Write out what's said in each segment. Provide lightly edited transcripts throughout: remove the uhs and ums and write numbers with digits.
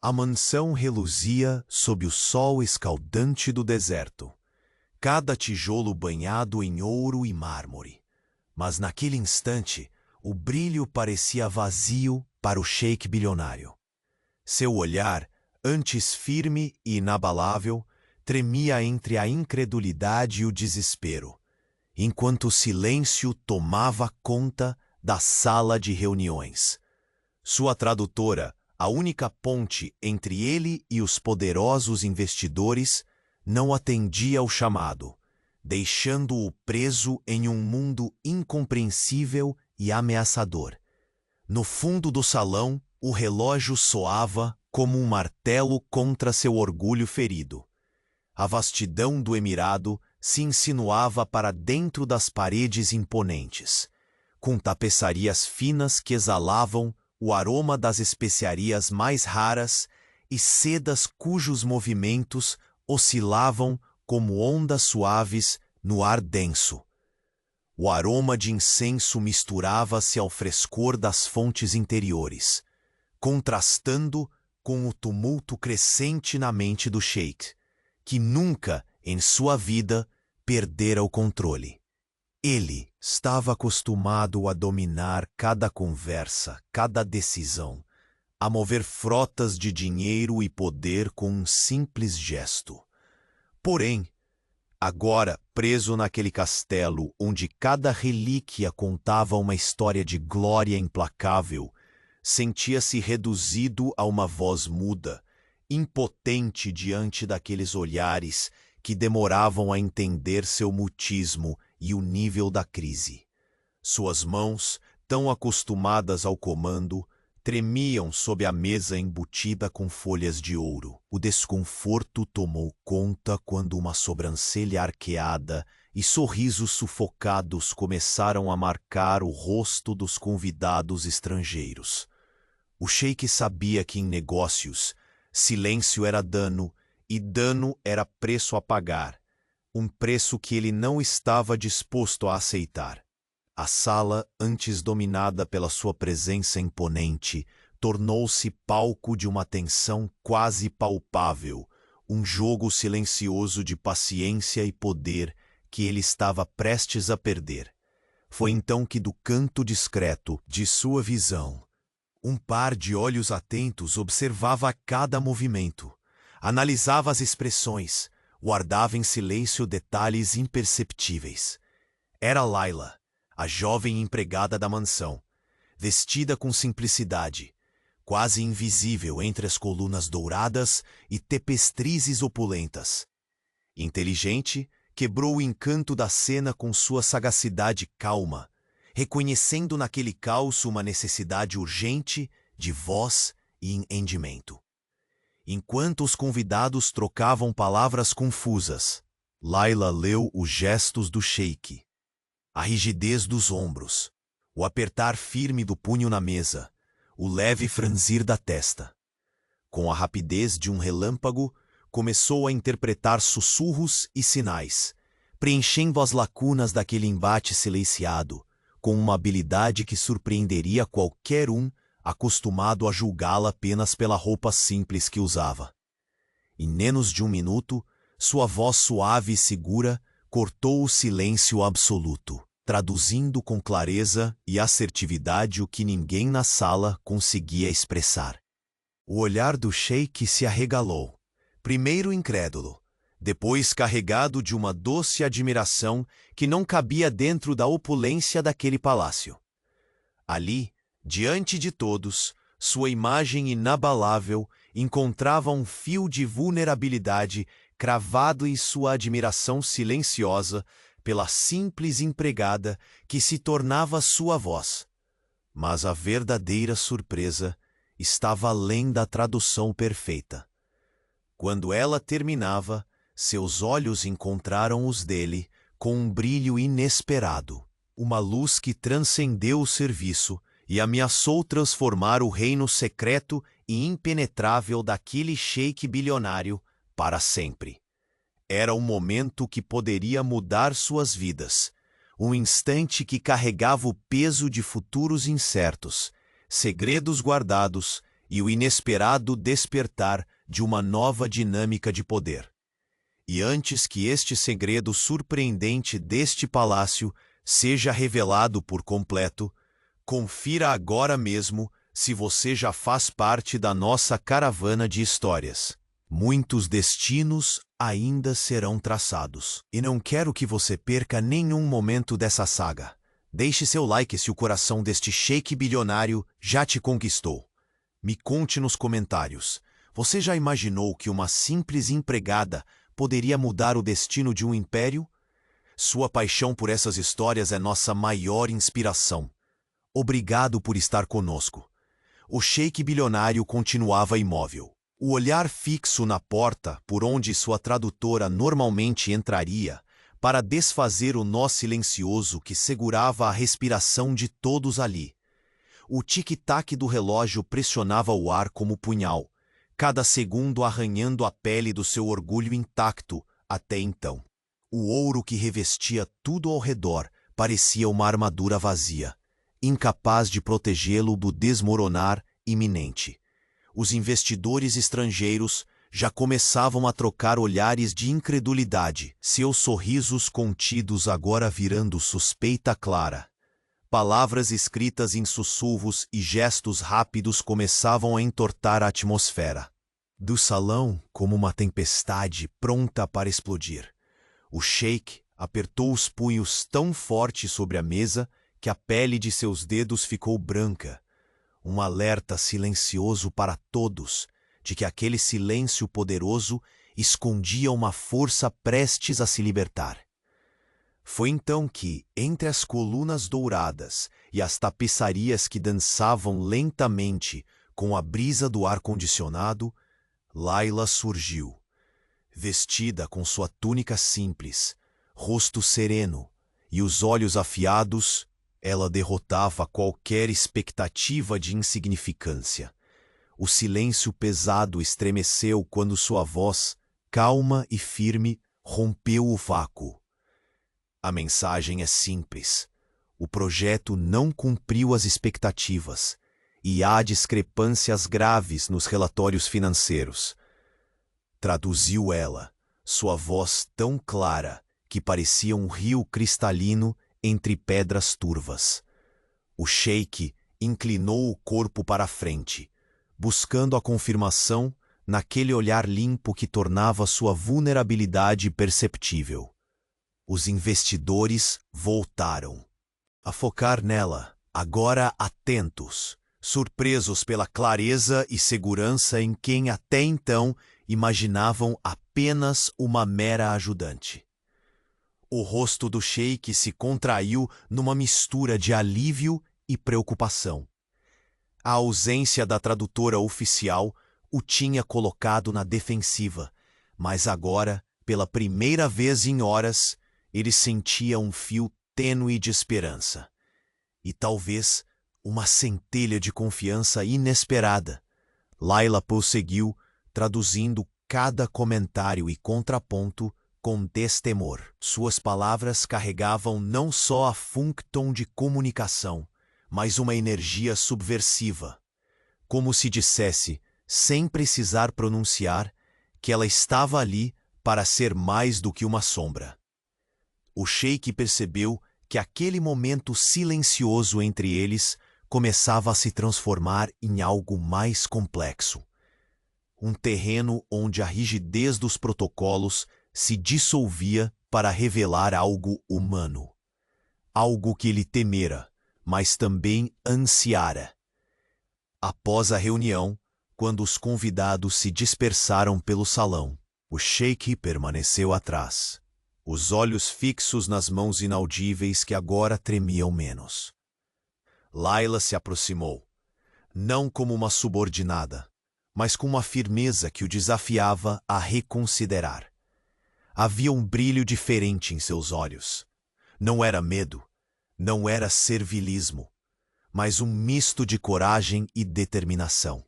A mansão reluzia sob o sol escaldante do deserto, cada tijolo banhado em ouro e mármore. Mas naquele instante, o brilho parecia vazio para o sheik bilionário. Seu olhar, antes firme e inabalável, tremia entre a incredulidade e o desespero, enquanto o silêncio tomava conta da sala de reuniões. Sua tradutora, a única ponte entre ele e os poderosos investidores, não atendia ao chamado, deixando-o preso em um mundo incompreensível e ameaçador. No fundo do salão, o relógio soava como um martelo contra seu orgulho ferido. A vastidão do emirado se insinuava para dentro das paredes imponentes, com tapeçarias finas que exalavam o aroma das especiarias mais raras e sedas cujos movimentos oscilavam como ondas suaves no ar denso. O aroma de incenso misturava-se ao frescor das fontes interiores, contrastando com o tumulto crescente na mente do sheik, que nunca em sua vida perdera o controle. Ele estava acostumado a dominar cada conversa, cada decisão, a mover frotas de dinheiro e poder com um simples gesto. Porém, agora preso naquele castelo onde cada relíquia contava uma história de glória implacável, sentia-se reduzido a uma voz muda, impotente diante daqueles olhares que demoravam a entender seu mutismo e o nível da crise. Suas mãos, tão acostumadas ao comando, tremiam sob a mesa embutida com folhas de ouro. O desconforto tomou conta quando uma sobrancelha arqueada e sorrisos sufocados começaram a marcar o rosto dos convidados estrangeiros. O sheik sabia que em negócios, silêncio era dano e dano era preço a pagar, um preço que ele não estava disposto a aceitar. A sala, antes dominada pela sua presença imponente, tornou-se palco de uma tensão quase palpável, um jogo silencioso de paciência e poder que ele estava prestes a perder. Foi então que do canto discreto de sua visão, um par de olhos atentos observava cada movimento, analisava as expressões, guardava em silêncio detalhes imperceptíveis. Era Layla, a jovem empregada da mansão, vestida com simplicidade, quase invisível entre as colunas douradas e tepestrizes opulentas. Inteligente, quebrou o encanto da cena com sua sagacidade calma, reconhecendo naquele caos uma necessidade urgente de voz e entendimento. Enquanto os convidados trocavam palavras confusas, Layla leu os gestos do sheik. A rigidez dos ombros, o apertar firme do punho na mesa, o leve franzir da testa. Com a rapidez de um relâmpago, começou a interpretar sussurros e sinais, preenchendo as lacunas daquele embate silenciado, com uma habilidade que surpreenderia qualquer um acostumado a julgá-la apenas pela roupa simples que usava. Em menos de um minuto, sua voz suave e segura cortou o silêncio absoluto, traduzindo com clareza e assertividade o que ninguém na sala conseguia expressar. O olhar do sheik se arregalou, primeiro incrédulo, depois carregado de uma doce admiração que não cabia dentro da opulência daquele palácio. Ali, diante de todos, sua imagem inabalável encontrava um fio de vulnerabilidade cravado em sua admiração silenciosa pela simples empregada que se tornava sua voz. Mas a verdadeira surpresa estava além da tradução perfeita. Quando ela terminava, seus olhos encontraram os dele com um brilho inesperado, uma luz que transcendeu o serviço e ameaçou transformar o reino secreto e impenetrável daquele sheik bilionário para sempre. Era um momento que poderia mudar suas vidas, um instante que carregava o peso de futuros incertos, segredos guardados e o inesperado despertar de uma nova dinâmica de poder. E antes que este segredo surpreendente deste palácio seja revelado por completo, confira agora mesmo se você já faz parte da nossa caravana de histórias. Muitos destinos ainda serão traçados. E não quero que você perca nenhum momento dessa saga. Deixe seu like se o coração deste sheik bilionário já te conquistou. Me conte nos comentários. Você já imaginou que uma simples empregada poderia mudar o destino de um império? Sua paixão por essas histórias é nossa maior inspiração. Obrigado por estar conosco. O sheik bilionário continuava imóvel. O olhar fixo na porta por onde sua tradutora normalmente entraria para desfazer o nó silencioso que segurava a respiração de todos ali. O tic-tac do relógio pressionava o ar como punhal, cada segundo arranhando a pele do seu orgulho intacto até então. O ouro que revestia tudo ao redor parecia uma armadura vazia, incapaz de protegê-lo do desmoronar iminente. Os investidores estrangeiros já começavam a trocar olhares de incredulidade, seus sorrisos contidos agora virando suspeita clara. Palavras escritas em sussurros e gestos rápidos começavam a entortar a atmosfera. Do salão, como uma tempestade pronta para explodir. O sheik apertou os punhos tão forte sobre a mesa que a pele de seus dedos ficou branca. Um alerta silencioso para todos de que aquele silêncio poderoso escondia uma força prestes a se libertar. Foi então que, entre as colunas douradas e as tapeçarias que dançavam lentamente com a brisa do ar-condicionado, Layla surgiu. Vestida com sua túnica simples, rosto sereno e os olhos afiados, ela derrotava qualquer expectativa de insignificância. O silêncio pesado estremeceu quando sua voz, calma e firme, rompeu o vácuo. A mensagem é simples. O projeto não cumpriu as expectativas e há discrepâncias graves nos relatórios financeiros. Traduziu ela, sua voz tão clara que parecia um rio cristalino entre pedras turvas. O sheik inclinou o corpo para a frente, buscando a confirmação naquele olhar limpo que tornava sua vulnerabilidade perceptível. Os investidores voltaram a focar nela, agora atentos, surpresos pela clareza e segurança em quem até então imaginavam apenas uma mera ajudante. O rosto do sheik se contraiu numa mistura de alívio e preocupação. A ausência da tradutora oficial o tinha colocado na defensiva, mas agora, pela primeira vez em horas, ele sentia um fio tênue de esperança. E talvez uma centelha de confiança inesperada. Layla prosseguiu, traduzindo cada comentário e contraponto com destemor. Suas palavras carregavam não só a functon de comunicação, mas uma energia subversiva. Como se dissesse, sem precisar pronunciar, que ela estava ali para ser mais do que uma sombra. O sheik percebeu que aquele momento silencioso entre eles começava a se transformar em algo mais complexo. Um terreno onde a rigidez dos protocolos se dissolvia para revelar algo humano. Algo que ele temera, mas também ansiara. Após a reunião, quando os convidados se dispersaram pelo salão, o sheik permaneceu atrás, os olhos fixos nas mãos inaudíveis que agora tremiam menos. Layla se aproximou, não como uma subordinada, mas com uma firmeza que o desafiava a reconsiderar. Havia um brilho diferente em seus olhos. Não era medo, não era servilismo, mas um misto de coragem e determinação.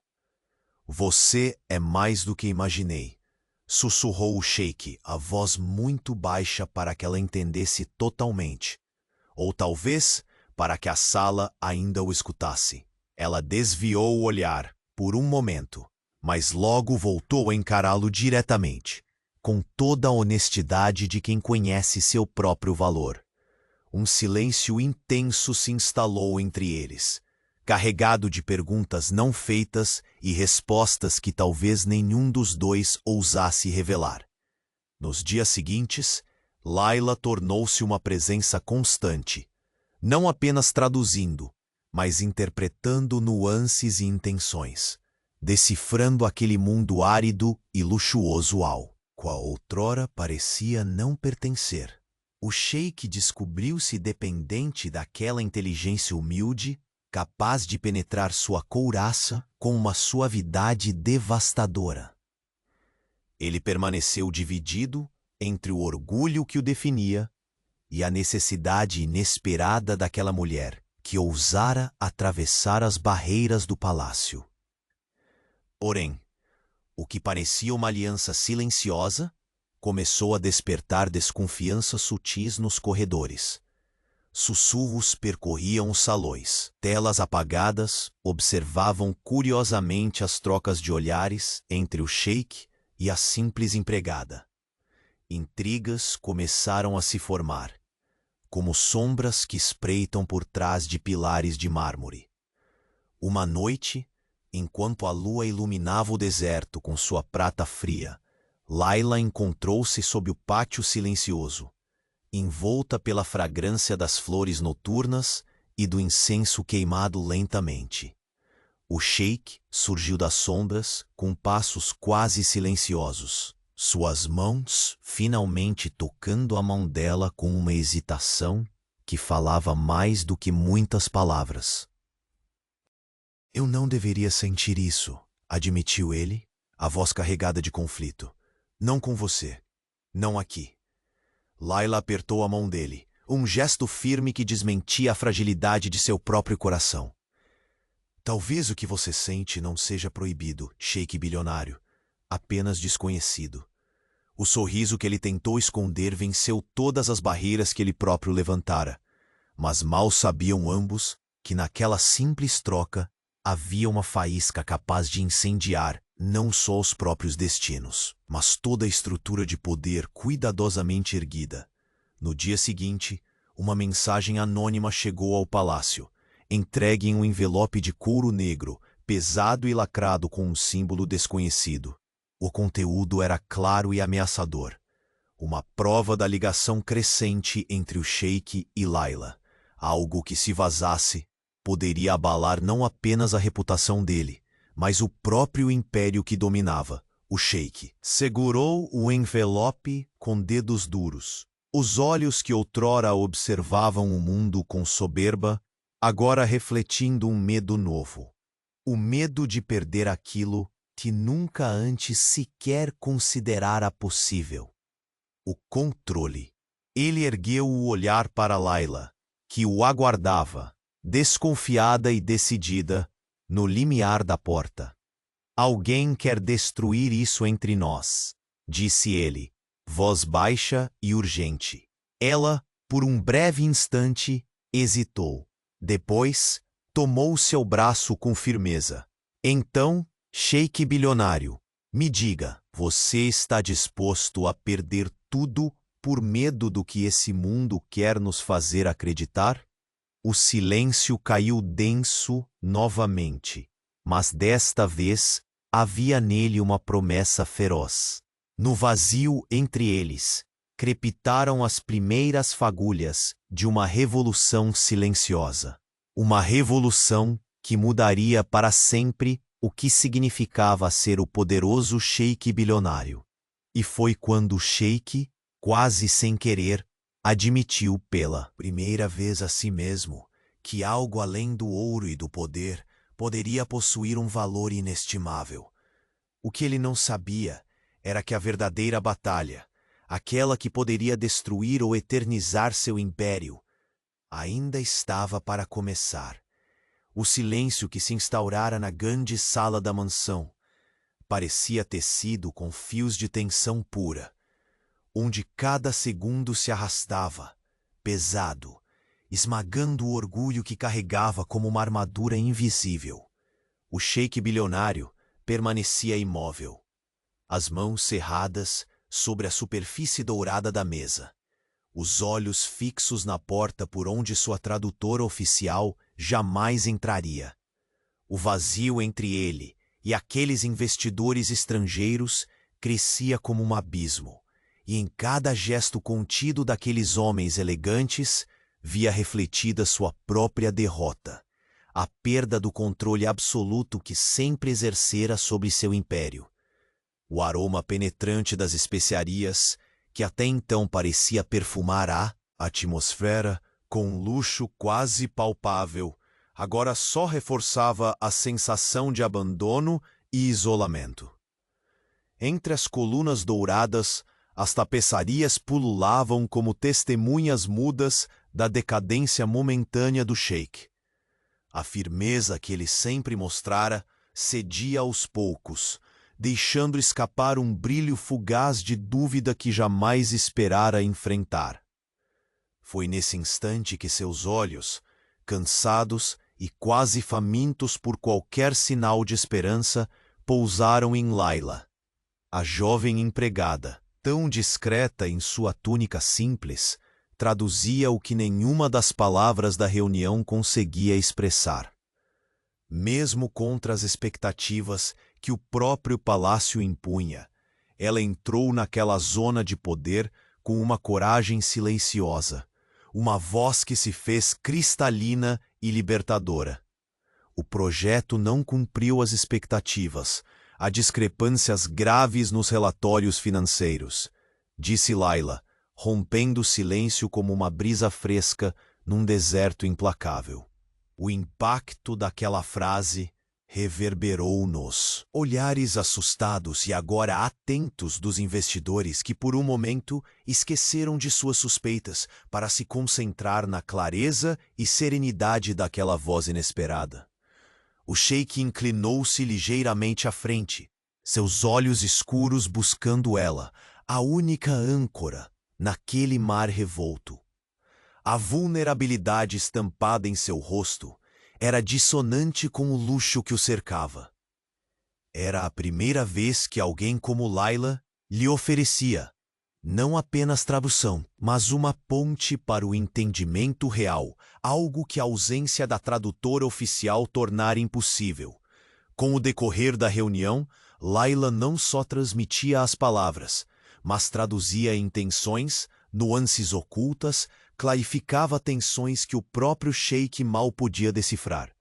Você é mais do que imaginei, sussurrou o sheik, a voz muito baixa para que ela entendesse totalmente, ou talvez para que a sala ainda o escutasse. Ela desviou o olhar, por um momento, mas logo voltou a encará-lo diretamente, com toda a honestidade de quem conhece seu próprio valor. Um silêncio intenso se instalou entre eles, carregado de perguntas não feitas e respostas que talvez nenhum dos dois ousasse revelar. Nos dias seguintes, Layla tornou-se uma presença constante, não apenas traduzindo, mas interpretando nuances e intenções, decifrando aquele mundo árido e luxuoso ao qual outrora parecia não pertencer. O sheik descobriu-se dependente daquela inteligência humilde, capaz de penetrar sua couraça com uma suavidade devastadora. Ele permaneceu dividido entre o orgulho que o definia e a necessidade inesperada daquela mulher que ousara atravessar as barreiras do palácio. Porém, o que parecia uma aliança silenciosa começou a despertar desconfianças sutis nos corredores. Sussurros percorriam os salões. Telas apagadas observavam curiosamente as trocas de olhares entre o sheik e a simples empregada. Intrigas começaram a se formar, como sombras que espreitam por trás de pilares de mármore. Uma noite, enquanto a lua iluminava o deserto com sua prata fria, Layla encontrou-se sob o pátio silencioso, envolta pela fragrância das flores noturnas e do incenso queimado lentamente. O sheik surgiu das sombras com passos quase silenciosos, suas mãos finalmente tocando a mão dela com uma hesitação que falava mais do que muitas palavras. "Eu não deveria sentir isso", admitiu ele, a voz carregada de conflito. "Não com você. Não aqui." Layla apertou a mão dele, um gesto firme que desmentia a fragilidade de seu próprio coração. "Talvez o que você sente não seja proibido, sheik bilionário, apenas desconhecido." O sorriso que ele tentou esconder venceu todas as barreiras que ele próprio levantara, mas mal sabiam ambos que naquela simples troca havia uma faísca capaz de incendiar não só os próprios destinos, mas toda a estrutura de poder cuidadosamente erguida. No dia seguinte, uma mensagem anônima chegou ao palácio, entregue em um envelope de couro negro, pesado e lacrado com um símbolo desconhecido. O conteúdo era claro e ameaçador, uma prova da ligação crescente entre o sheik e Layla, algo que, se vazasse, poderia abalar não apenas a reputação dele, mas o próprio império que dominava. O sheik segurou o envelope com dedos duros. Os olhos que outrora observavam o mundo com soberba, agora refletindo um medo novo. O medo de perder aquilo que nunca antes sequer considerara possível. O controle. Ele ergueu o olhar para Layla, que o aguardava, desconfiada e decidida, no limiar da porta. "Alguém quer destruir isso entre nós", disse ele, voz baixa e urgente. Ela, por um breve instante, hesitou. Depois, tomou seu braço com firmeza. "Então, sheik bilionário, me diga, você está disposto a perder tudo por medo do que esse mundo quer nos fazer acreditar?" O silêncio caiu denso novamente, mas desta vez havia nele uma promessa feroz. No vazio entre eles, crepitaram as primeiras fagulhas de uma revolução silenciosa. Uma revolução que mudaria para sempre o que significava ser o poderoso sheik bilionário. E foi quando o sheik, quase sem querer, admitiu pela primeira vez a si mesmo que algo além do ouro e do poder poderia possuir um valor inestimável. O que ele não sabia era que a verdadeira batalha, aquela que poderia destruir ou eternizar seu império, ainda estava para começar. O silêncio que se instaurara na grande sala da mansão parecia tecido com fios de tensão pura, onde cada segundo se arrastava, pesado, esmagando o orgulho que carregava como uma armadura invisível. O sheik bilionário permanecia imóvel, as mãos cerradas sobre a superfície dourada da mesa, os olhos fixos na porta por onde sua tradutora oficial jamais entraria. O vazio entre ele e aqueles investidores estrangeiros crescia como um abismo, e em cada gesto contido daqueles homens elegantes via refletida sua própria derrota, a perda do controle absoluto que sempre exercera sobre seu império. O aroma penetrante das especiarias, que até então parecia perfumar a atmosfera com um luxo quase palpável, agora só reforçava a sensação de abandono e isolamento. Entre as colunas douradas, as tapeçarias pululavam como testemunhas mudas da decadência momentânea do sheik. A firmeza que ele sempre mostrara cedia aos poucos, deixando escapar um brilho fugaz de dúvida que jamais esperara enfrentar. Foi nesse instante que seus olhos, cansados e quase famintos por qualquer sinal de esperança, pousaram em Laila, a jovem empregada, tão discreta em sua túnica simples, traduzia o que nenhuma das palavras da reunião conseguia expressar. Mesmo contra as expectativas que o próprio palácio impunha, ela entrou naquela zona de poder com uma coragem silenciosa, uma voz que se fez cristalina e libertadora. O projeto não cumpriu as expectativas, há discrepâncias graves nos relatórios financeiros, disse Laila, rompendo o silêncio como uma brisa fresca num deserto implacável. O impacto daquela frase reverberou nos olhares assustados e agora atentos dos investidores que por um momento esqueceram de suas suspeitas para se concentrar na clareza e serenidade daquela voz inesperada. O sheik inclinou-se ligeiramente à frente, seus olhos escuros buscando ela, a única âncora naquele mar revolto. A vulnerabilidade estampada em seu rosto era dissonante com o luxo que o cercava. Era a primeira vez que alguém como Laila lhe oferecia, não apenas tradução, mas uma ponte para o entendimento real, algo que a ausência da tradutora oficial tornara impossível. Com o decorrer da reunião, Laila não só transmitia as palavras, mas traduzia intenções, nuances ocultas, clarificava tensões que o próprio sheik mal podia decifrar.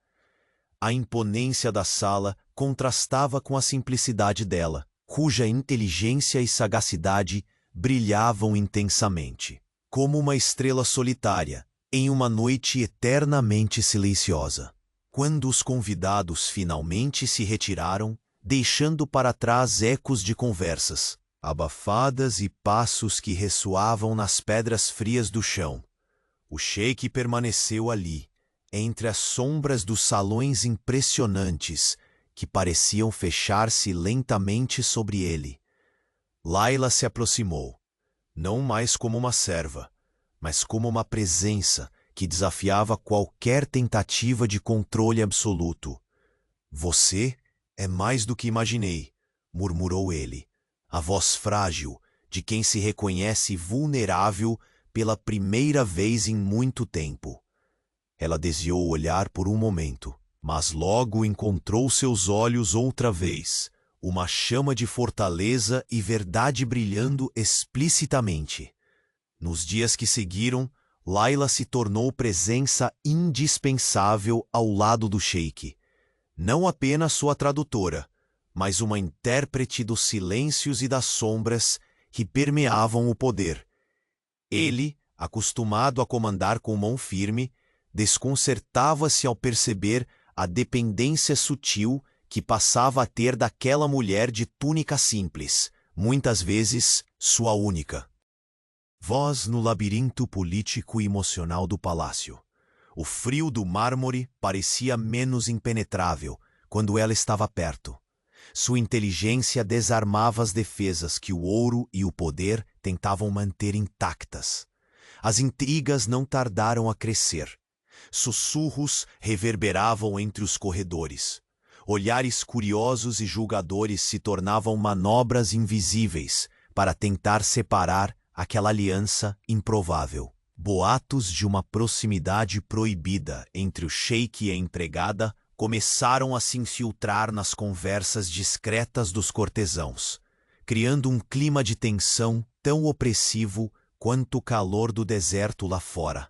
A imponência da sala contrastava com a simplicidade dela, cuja inteligência e sagacidade brilhavam intensamente, como uma estrela solitária, em uma noite eternamente silenciosa. Quando os convidados finalmente se retiraram, deixando para trás ecos de conversas, abafadas e passos que ressoavam nas pedras frias do chão, o sheik permaneceu ali, entre as sombras dos salões impressionantes que pareciam fechar-se lentamente sobre ele. Laila se aproximou, não mais como uma serva, mas como uma presença que desafiava qualquer tentativa de controle absoluto. "Você é mais do que imaginei", murmurou ele, a voz frágil de quem se reconhece vulnerável pela primeira vez em muito tempo. Ela desviou o olhar por um momento, mas logo encontrou seus olhos outra vez, uma chama de fortaleza e verdade brilhando explicitamente. Nos dias que seguiram, Laila se tornou presença indispensável ao lado do sheik. Não apenas sua tradutora, mas uma intérprete dos silêncios e das sombras que permeavam o poder. Ele, acostumado a comandar com mão firme, desconcertava-se ao perceber a dependência sutil que passava a ter daquela mulher de túnica simples, muitas vezes sua única. Voz no labirinto político e emocional do palácio. O frio do mármore parecia menos impenetrável quando ela estava perto. Sua inteligência desarmava as defesas que o ouro e o poder tentavam manter intactas. As intrigas não tardaram a crescer. Sussurros reverberavam entre os corredores. Olhares curiosos e julgadores se tornavam manobras invisíveis para tentar separar aquela aliança improvável. Boatos de uma proximidade proibida entre o sheik e a empregada começaram a se infiltrar nas conversas discretas dos cortesãos, criando um clima de tensão tão opressivo quanto o calor do deserto lá fora.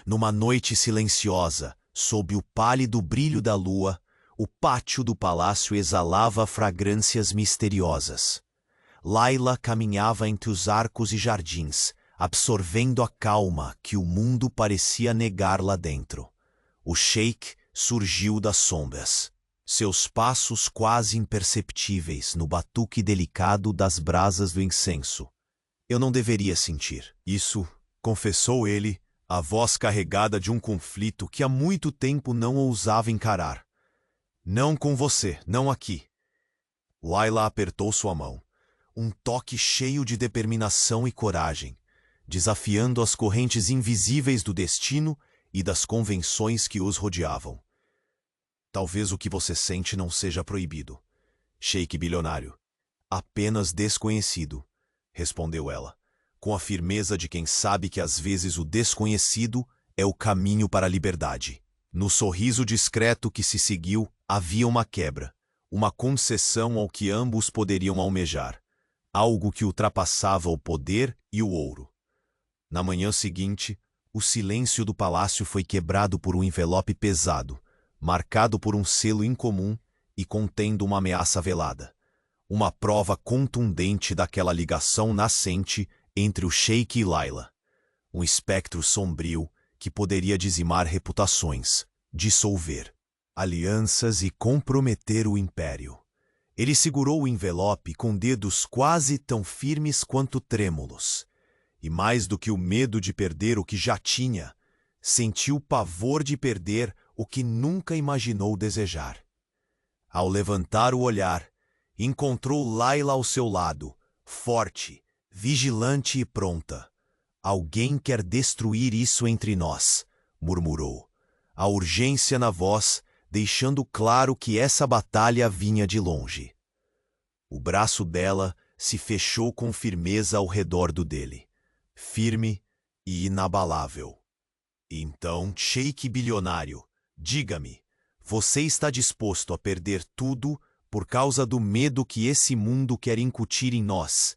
Numa noite silenciosa, sob o pálido brilho da lua, o pátio do palácio exalava fragrâncias misteriosas. Layla caminhava entre os arcos e jardins, absorvendo a calma que o mundo parecia negar lá dentro. O sheik surgiu das sombras, seus passos quase imperceptíveis no batuque delicado das brasas do incenso. Eu não deveria sentir isso, confessou ele, a voz carregada de um conflito que há muito tempo não ousava encarar. Não com você, não aqui. Layla apertou sua mão, um toque cheio de determinação e coragem, desafiando as correntes invisíveis do destino e das convenções que os rodeavam. Talvez o que você sente não seja proibido, sheik bilionário. Apenas desconhecido, respondeu ela, com a firmeza de quem sabe que às vezes o desconhecido é o caminho para a liberdade. No sorriso discreto que se seguiu, havia uma quebra, uma concessão ao que ambos poderiam almejar, algo que ultrapassava o poder e o ouro. Na manhã seguinte, o silêncio do palácio foi quebrado por um envelope pesado, marcado por um selo incomum e contendo uma ameaça velada. Uma prova contundente daquela ligação nascente entre o sheik e Layla. Um espectro sombrio que poderia dizimar reputações, dissolver alianças e comprometer o império. Ele segurou o envelope com dedos quase tão firmes quanto trêmulos. E mais do que o medo de perder o que já tinha, sentiu o pavor de perder o que nunca imaginou desejar. Ao levantar o olhar, encontrou Layla ao seu lado, forte, vigilante e pronta. Alguém quer destruir isso entre nós, murmurou, a urgência na voz, deixando claro que essa batalha vinha de longe. O braço dela se fechou com firmeza ao redor do dele, firme e inabalável. Então, sheik bilionário, diga-me, você está disposto a perder tudo por causa do medo que esse mundo quer incutir em nós?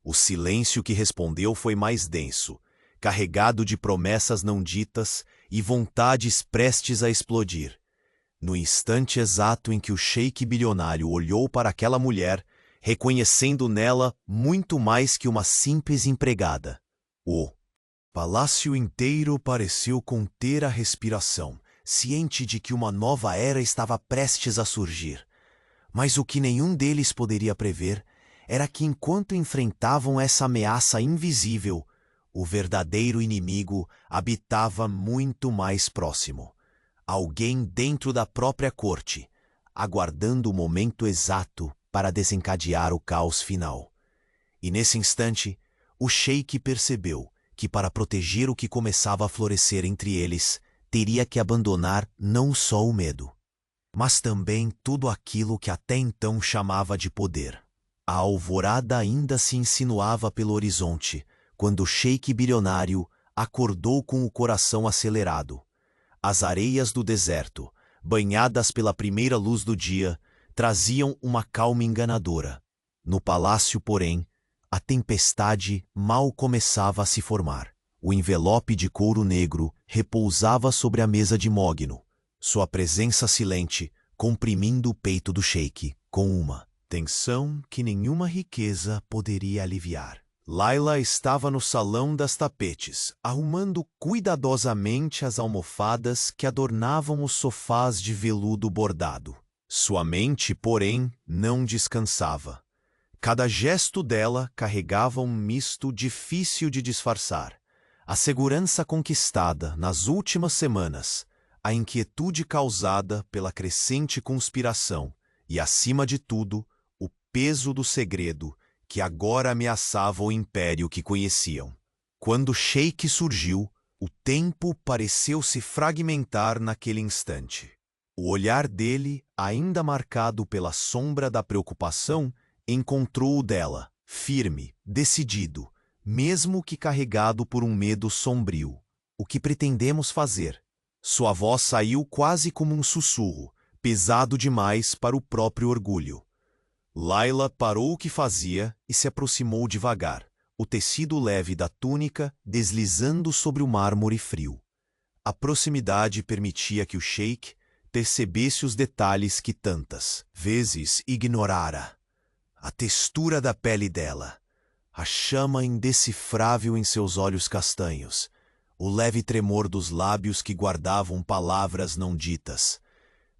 O silêncio que respondeu foi mais denso, carregado de promessas não ditas e vontades prestes a explodir. No instante exato em que o sheik bilionário olhou para aquela mulher, reconhecendo nela muito mais que uma simples empregada. O palácio inteiro pareceu conter a respiração, ciente de que uma nova era estava prestes a surgir. Mas o que nenhum deles poderia prever era que, enquanto enfrentavam essa ameaça invisível, o verdadeiro inimigo habitava muito mais próximo. Alguém dentro da própria corte, aguardando o momento exato para desencadear o caos final. E nesse instante, o sheik percebeu que para proteger o que começava a florescer entre eles, teria que abandonar não só o medo, mas também tudo aquilo que até então chamava de poder. A alvorada ainda se insinuava pelo horizonte, quando o sheik bilionário acordou com o coração acelerado. As areias do deserto, banhadas pela primeira luz do dia, traziam uma calma enganadora. No palácio, porém, a tempestade mal começava a se formar. O envelope de couro negro repousava sobre a mesa de mogno, sua presença silente comprimindo o peito do sheik com uma tensão que nenhuma riqueza poderia aliviar. Layla estava no salão das tapetes, arrumando cuidadosamente as almofadas que adornavam os sofás de veludo bordado. Sua mente, porém, não descansava. Cada gesto dela carregava um misto difícil de disfarçar. A segurança conquistada nas últimas semanas, a inquietude causada pela crescente conspiração e, acima de tudo, o peso do segredo que agora ameaçava o império que conheciam. Quando o sheik surgiu, o tempo pareceu se fragmentar naquele instante. O olhar dele, ainda marcado pela sombra da preocupação, encontrou o dela, firme, decidido, mesmo que carregado por um medo sombrio. O que pretendemos fazer? Sua voz saiu quase como um sussurro, pesado demais para o próprio orgulho. Layla parou o que fazia e se aproximou devagar, o tecido leve da túnica deslizando sobre o mármore frio. A proximidade permitia que o sheik percebesse os detalhes que tantas vezes ignorara. A textura da pele dela, a chama indecifrável em seus olhos castanhos, o leve tremor dos lábios que guardavam palavras não ditas.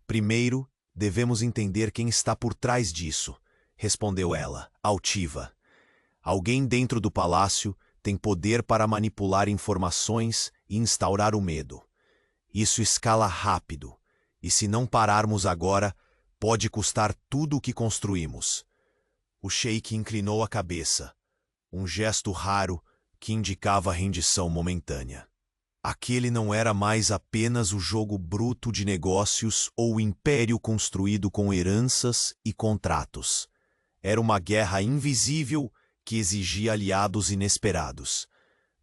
Primeiro, devemos entender quem está por trás disso, respondeu ela, altiva. Alguém dentro do palácio tem poder para manipular informações e instaurar o medo. Isso escala rápido, e se não pararmos agora, pode custar tudo o que construímos. O sheik inclinou a cabeça, um gesto raro que indicava rendição momentânea. Aquele não era mais apenas o jogo bruto de negócios ou o império construído com heranças e contratos. Era uma guerra invisível que exigia aliados inesperados.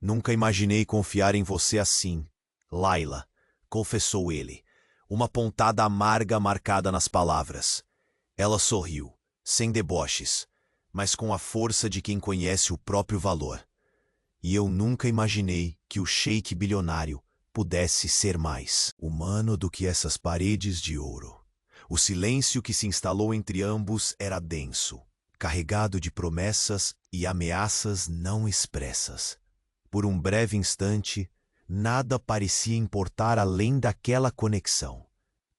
Nunca imaginei confiar em você assim, Layla, confessou ele, uma pontada amarga marcada nas palavras. Ela sorriu, sem deboches, mas com a força de quem conhece o próprio valor. E eu nunca imaginei que o sheik bilionário pudesse ser mais humano do que essas paredes de ouro. O silêncio que se instalou entre ambos era denso, carregado de promessas e ameaças não expressas. Por um breve instante, nada parecia importar além daquela conexão,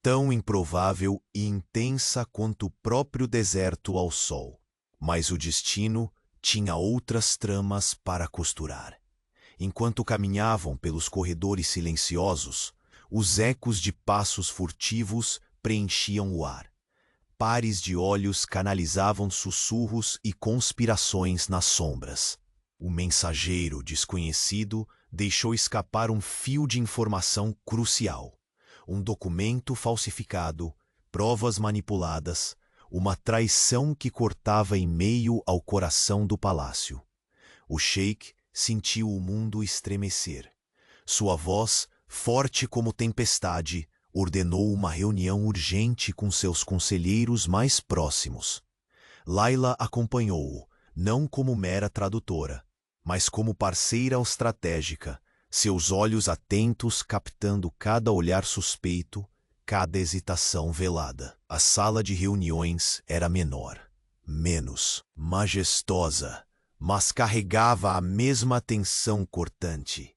tão improvável e intensa quanto o próprio deserto ao sol. Mas o destino tinha outras tramas para costurar. Enquanto caminhavam pelos corredores silenciosos, os ecos de passos furtivos preenchiam o ar. Pares de olhos canalizavam sussurros e conspirações nas sombras. O mensageiro desconhecido deixou escapar um fio de informação crucial. Um documento falsificado, provas manipuladas, uma traição que cortava em meio ao coração do palácio. O sheik sentiu o mundo estremecer. Sua voz, forte como tempestade, ordenou uma reunião urgente com seus conselheiros mais próximos. Layla acompanhou-o, não como mera tradutora, mas como parceira estratégica, seus olhos atentos captando cada olhar suspeito, cada hesitação velada. A sala de reuniões era menor, menos majestosa, mas carregava a mesma tensão cortante.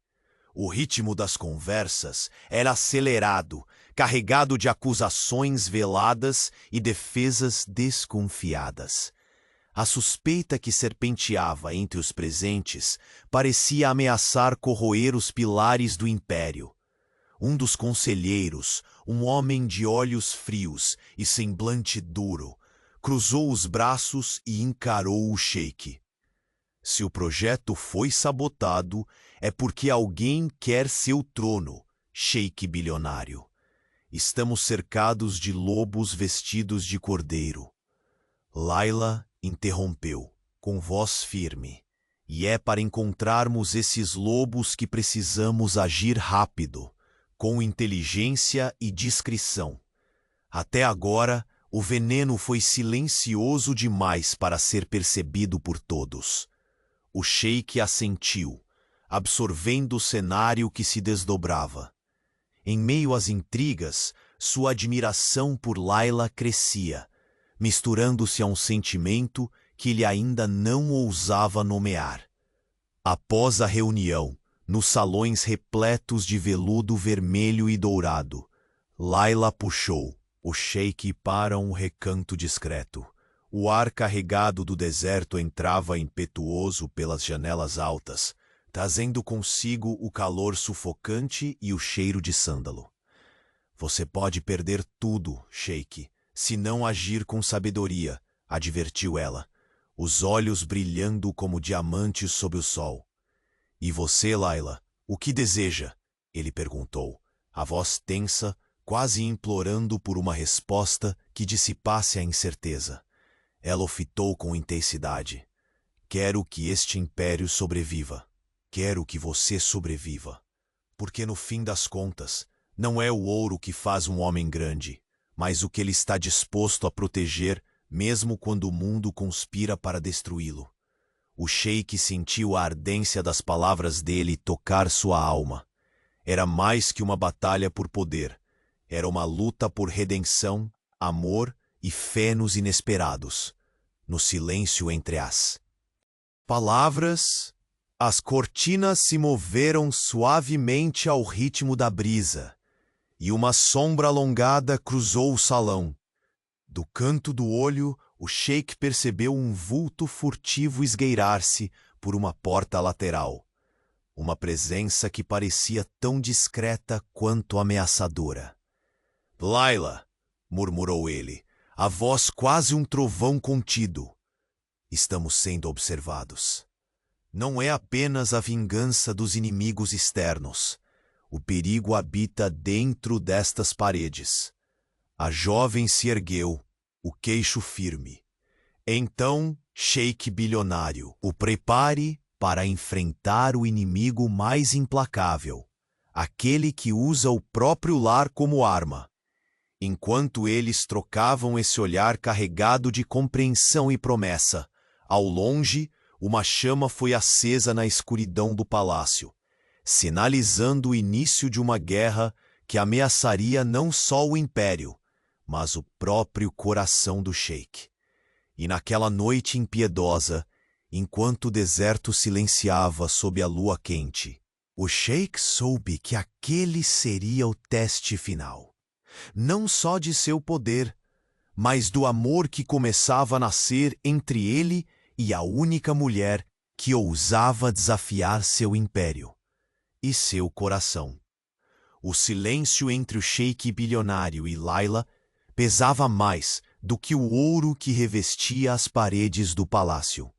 O ritmo das conversas era acelerado, carregado de acusações veladas e defesas desconfiadas. A suspeita que serpenteava entre os presentes parecia ameaçar corroer os pilares do império. Um dos conselheiros, um homem de olhos frios e semblante duro, cruzou os braços e encarou o sheik. Se o projeto foi sabotado, é porque alguém quer seu trono, sheik bilionário. Estamos cercados de lobos vestidos de cordeiro. Layla interrompeu, com voz firme. E é para encontrarmos esses lobos que precisamos agir rápido, com inteligência e discrição. Até agora, o veneno foi silencioso demais para ser percebido por todos. O sheik assentiu, absorvendo o cenário que se desdobrava. Em meio às intrigas, sua admiração por Layla crescia, misturando-se a um sentimento que ele ainda não ousava nomear. Após a reunião, nos salões repletos de veludo vermelho e dourado, Layla puxou o sheik para um recanto discreto. O ar carregado do deserto entrava impetuoso pelas janelas altas, trazendo consigo o calor sufocante e o cheiro de sândalo. Você pode perder tudo, sheik, se não agir com sabedoria, advertiu ela, os olhos brilhando como diamantes sob o sol. E você, Layla, o que deseja? Ele perguntou, a voz tensa quase implorando por uma resposta que dissipasse a incerteza. Ela o fitou com intensidade. Quero que este império sobreviva. Quero que você sobreviva. Porque no fim das contas, não é o ouro que faz um homem grande, mas o que ele está disposto a proteger, mesmo quando o mundo conspira para destruí-lo. O sheik sentiu a ardência das palavras dele tocar sua alma. Era mais que uma batalha por poder. Era uma luta por redenção, amor e fé nos inesperados. No silêncio entre as palavras, as cortinas se moveram suavemente ao ritmo da brisa, e uma sombra alongada cruzou o salão. Do canto do olho, o sheik percebeu um vulto furtivo esgueirar-se por uma porta lateral. Uma presença que parecia tão discreta quanto ameaçadora. Laila, murmurou ele, a voz quase um trovão contido. Estamos sendo observados. Não é apenas a vingança dos inimigos externos. O perigo habita dentro destas paredes. A jovem se ergueu, o queixo firme. Então, sheik bilionário, o prepare para enfrentar o inimigo mais implacável, aquele que usa o próprio lar como arma. Enquanto eles trocavam esse olhar carregado de compreensão e promessa, ao longe, uma chama foi acesa na escuridão do palácio, sinalizando o início de uma guerra que ameaçaria não só o império, mas o próprio coração do sheik. E naquela noite impiedosa, enquanto o deserto silenciava sob a lua quente, o sheik soube que aquele seria o teste final. Não só de seu poder, mas do amor que começava a nascer entre ele e a única mulher que ousava desafiar seu império e seu coração. O silêncio entre o sheik bilionário e Laila pesava mais do que o ouro que revestia as paredes do palácio.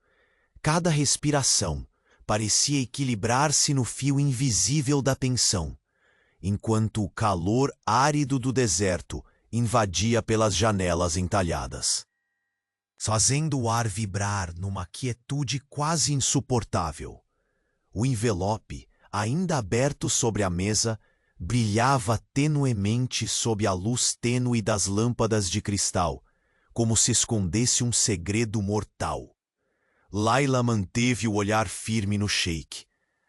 Cada respiração parecia equilibrar-se no fio invisível da tensão, enquanto o calor árido do deserto invadia pelas janelas entalhadas, fazendo o ar vibrar numa quietude quase insuportável. O envelope, ainda aberto sobre a mesa, brilhava tenuemente sob a luz tênue das lâmpadas de cristal, como se escondesse um segredo mortal. Laila manteve o olhar firme no sheik,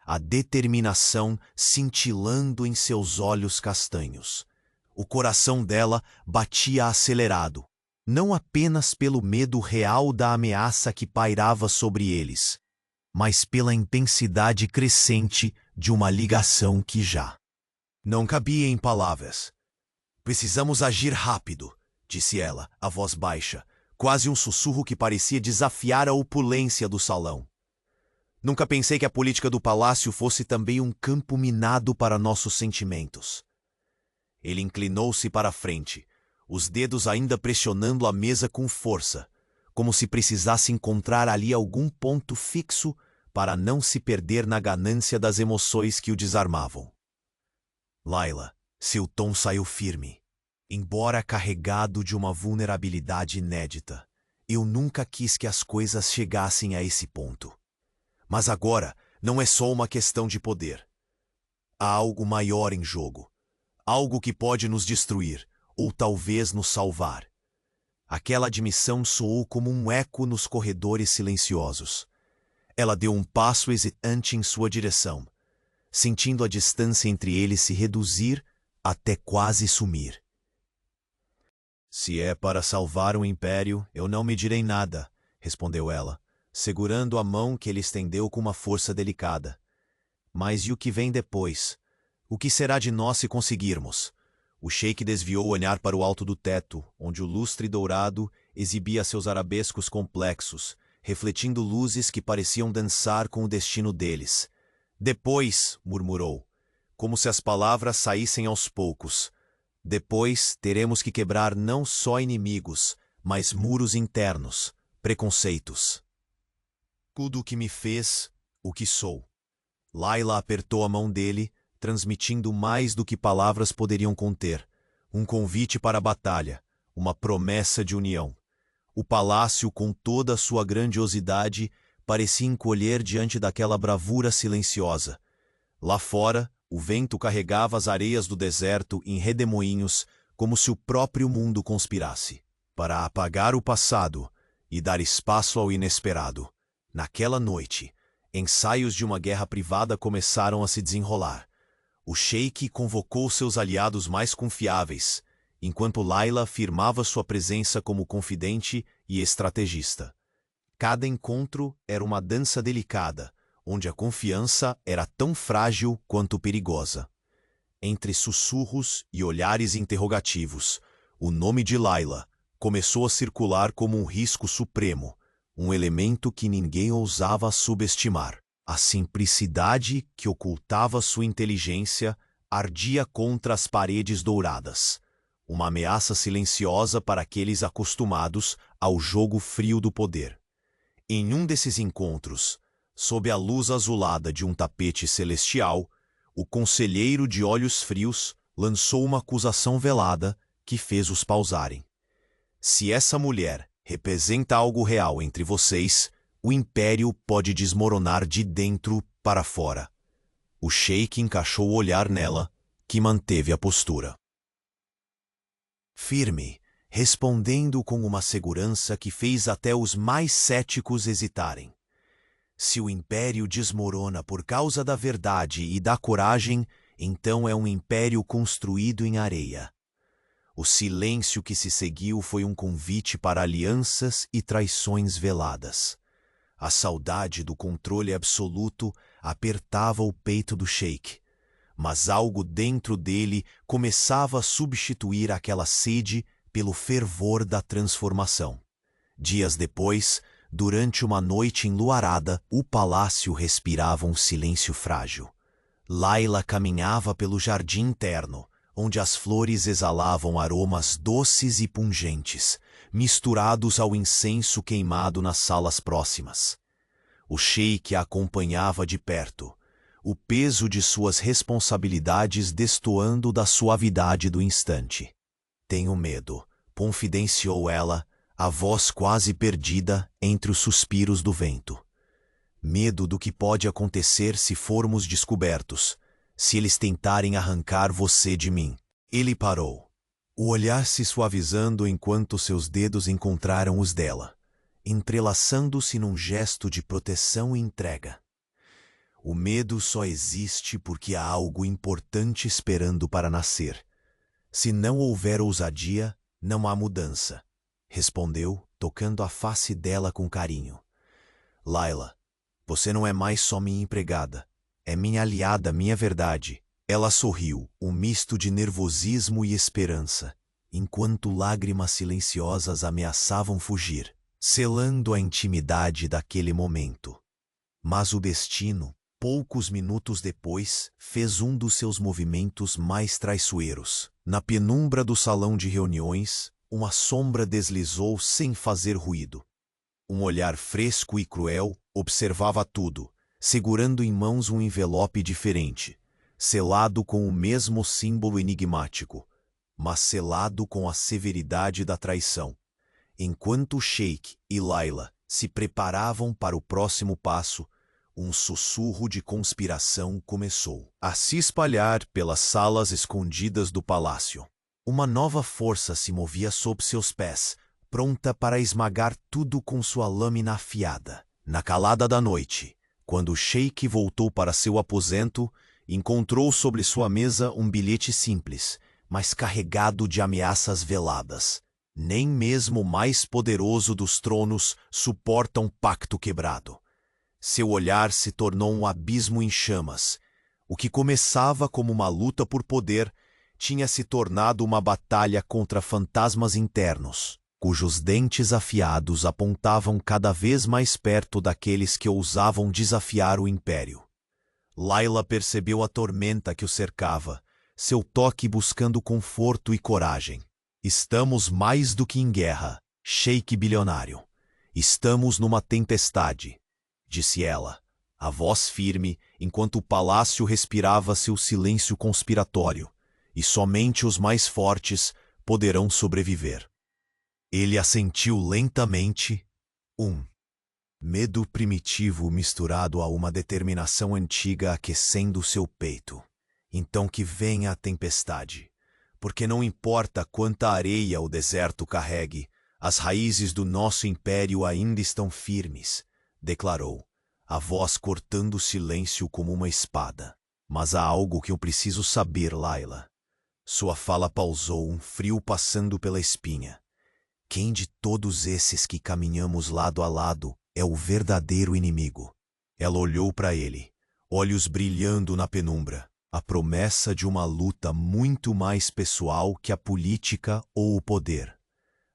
a determinação cintilando em seus olhos castanhos. O coração dela batia acelerado, não apenas pelo medo real da ameaça que pairava sobre eles, mas pela intensidade crescente de uma ligação que já não cabia em palavras. Precisamos agir rápido, disse ela, a voz baixa, quase um sussurro que parecia desafiar a opulência do salão. Nunca pensei que a política do palácio fosse também um campo minado para nossos sentimentos. Ele inclinou-se para a frente, os dedos ainda pressionando a mesa com força, como se precisasse encontrar ali algum ponto fixo para não se perder na ganância das emoções que o desarmavam. Laila, seu tom saiu firme, embora carregado de uma vulnerabilidade inédita. Eu nunca quis que as coisas chegassem a esse ponto. Mas agora não é só uma questão de poder. Há algo maior em jogo. Algo que pode nos destruir, ou talvez nos salvar. Aquela admissão soou como um eco nos corredores silenciosos. Ela deu um passo hesitante em sua direção, sentindo a distância entre eles se reduzir até quase sumir. Se é para salvar o império, eu não me direi nada, respondeu ela, segurando a mão que ele estendeu com uma força delicada. Mas e o que vem depois? O que será de nós se conseguirmos? O sheik desviou o olhar para o alto do teto, onde o lustre dourado exibia seus arabescos complexos, refletindo luzes que pareciam dançar com o destino deles. Depois, murmurou, como se as palavras saíssem aos poucos. Depois teremos que quebrar não só inimigos, mas muros internos, preconceitos. Tudo o que me fez, o que sou. Laila apertou a mão dele, transmitindo mais do que palavras poderiam conter. Um convite para a batalha, uma promessa de união. O palácio, com toda a sua grandiosidade, parecia encolher diante daquela bravura silenciosa. Lá fora, o vento carregava as areias do deserto em redemoinhos, como se o próprio mundo conspirasse para apagar o passado e dar espaço ao inesperado. Naquela noite, ensaios de uma guerra privada começaram a se desenrolar. O sheik convocou seus aliados mais confiáveis, enquanto Layla firmava sua presença como confidente e estrategista. Cada encontro era uma dança delicada, onde a confiança era tão frágil quanto perigosa. Entre sussurros e olhares interrogativos, o nome de Layla começou a circular como um risco supremo, um elemento que ninguém ousava subestimar. A simplicidade que ocultava sua inteligência ardia contra as paredes douradas, uma ameaça silenciosa para aqueles acostumados ao jogo frio do poder. Em um desses encontros, sob a luz azulada de um tapete celestial, o conselheiro de olhos frios lançou uma acusação velada que fez-os pausarem. Se essa mulher representa algo real entre vocês, o império pode desmoronar de dentro para fora. O sheik encaixou o olhar nela, que manteve a postura firme, respondendo com uma segurança que fez até os mais céticos hesitarem. Se o império desmorona por causa da verdade e da coragem, então é um império construído em areia. O silêncio que se seguiu foi um convite para alianças e traições veladas. A saudade do controle absoluto apertava o peito do sheik, mas algo dentro dele começava a substituir aquela sede pelo fervor da transformação. Dias depois, durante uma noite enluarada, o palácio respirava um silêncio frágil. Layla caminhava pelo jardim interno, onde as flores exalavam aromas doces e pungentes, misturados ao incenso queimado nas salas próximas. O sheik a acompanhava de perto, o peso de suas responsabilidades destoando da suavidade do instante. Tenho medo, confidenciou ela, a voz quase perdida entre os suspiros do vento. Medo do que pode acontecer se formos descobertos, se eles tentarem arrancar você de mim. Ele parou, o olhar se suavizando enquanto seus dedos encontraram os dela, entrelaçando-se num gesto de proteção e entrega. O medo só existe porque há algo importante esperando para nascer. Se não houver ousadia, não há mudança, respondeu, tocando a face dela com carinho. Layla, você não é mais só minha empregada. É minha aliada, minha verdade. Ela sorriu, um misto de nervosismo e esperança, enquanto lágrimas silenciosas ameaçavam fugir, selando a intimidade daquele momento. Mas o destino, poucos minutos depois, fez um dos seus movimentos mais traiçoeiros. Na penumbra do salão de reuniões, uma sombra deslizou sem fazer ruído. Um olhar fresco e cruel observava tudo, segurando em mãos um envelope diferente, selado com o mesmo símbolo enigmático, mas selado com a severidade da traição. Enquanto o sheik e Layla se preparavam para o próximo passo, um sussurro de conspiração começou a se espalhar pelas salas escondidas do palácio. Uma nova força se movia sob seus pés, pronta para esmagar tudo com sua lâmina afiada. Na calada da noite, quando o sheik voltou para seu aposento, encontrou sobre sua mesa um bilhete simples, mas carregado de ameaças veladas. Nem mesmo o mais poderoso dos tronos suporta um pacto quebrado. Seu olhar se tornou um abismo em chamas. O que começava como uma luta por poder tinha se tornado uma batalha contra fantasmas internos, cujos dentes afiados apontavam cada vez mais perto daqueles que ousavam desafiar o império. Layla percebeu a tormenta que o cercava, seu toque buscando conforto e coragem. Estamos mais do que em guerra, sheik bilionário. Estamos numa tempestade, disse ela, a voz firme, enquanto o palácio respirava seu silêncio conspiratório, e somente os mais fortes poderão sobreviver. Ele assentiu lentamente. Medo primitivo misturado a uma determinação antiga aquecendo seu peito. Então que venha a tempestade, porque não importa quanta areia o deserto carregue, as raízes do nosso império ainda estão firmes, declarou, a voz cortando o silêncio como uma espada. Mas há algo que eu preciso saber, Layla. Sua fala pausou, um frio passando pela espinha. Quem de todos esses que caminhamos lado a lado é o verdadeiro inimigo? Ela olhou para ele, olhos brilhando na penumbra, a promessa de uma luta muito mais pessoal que a política ou o poder.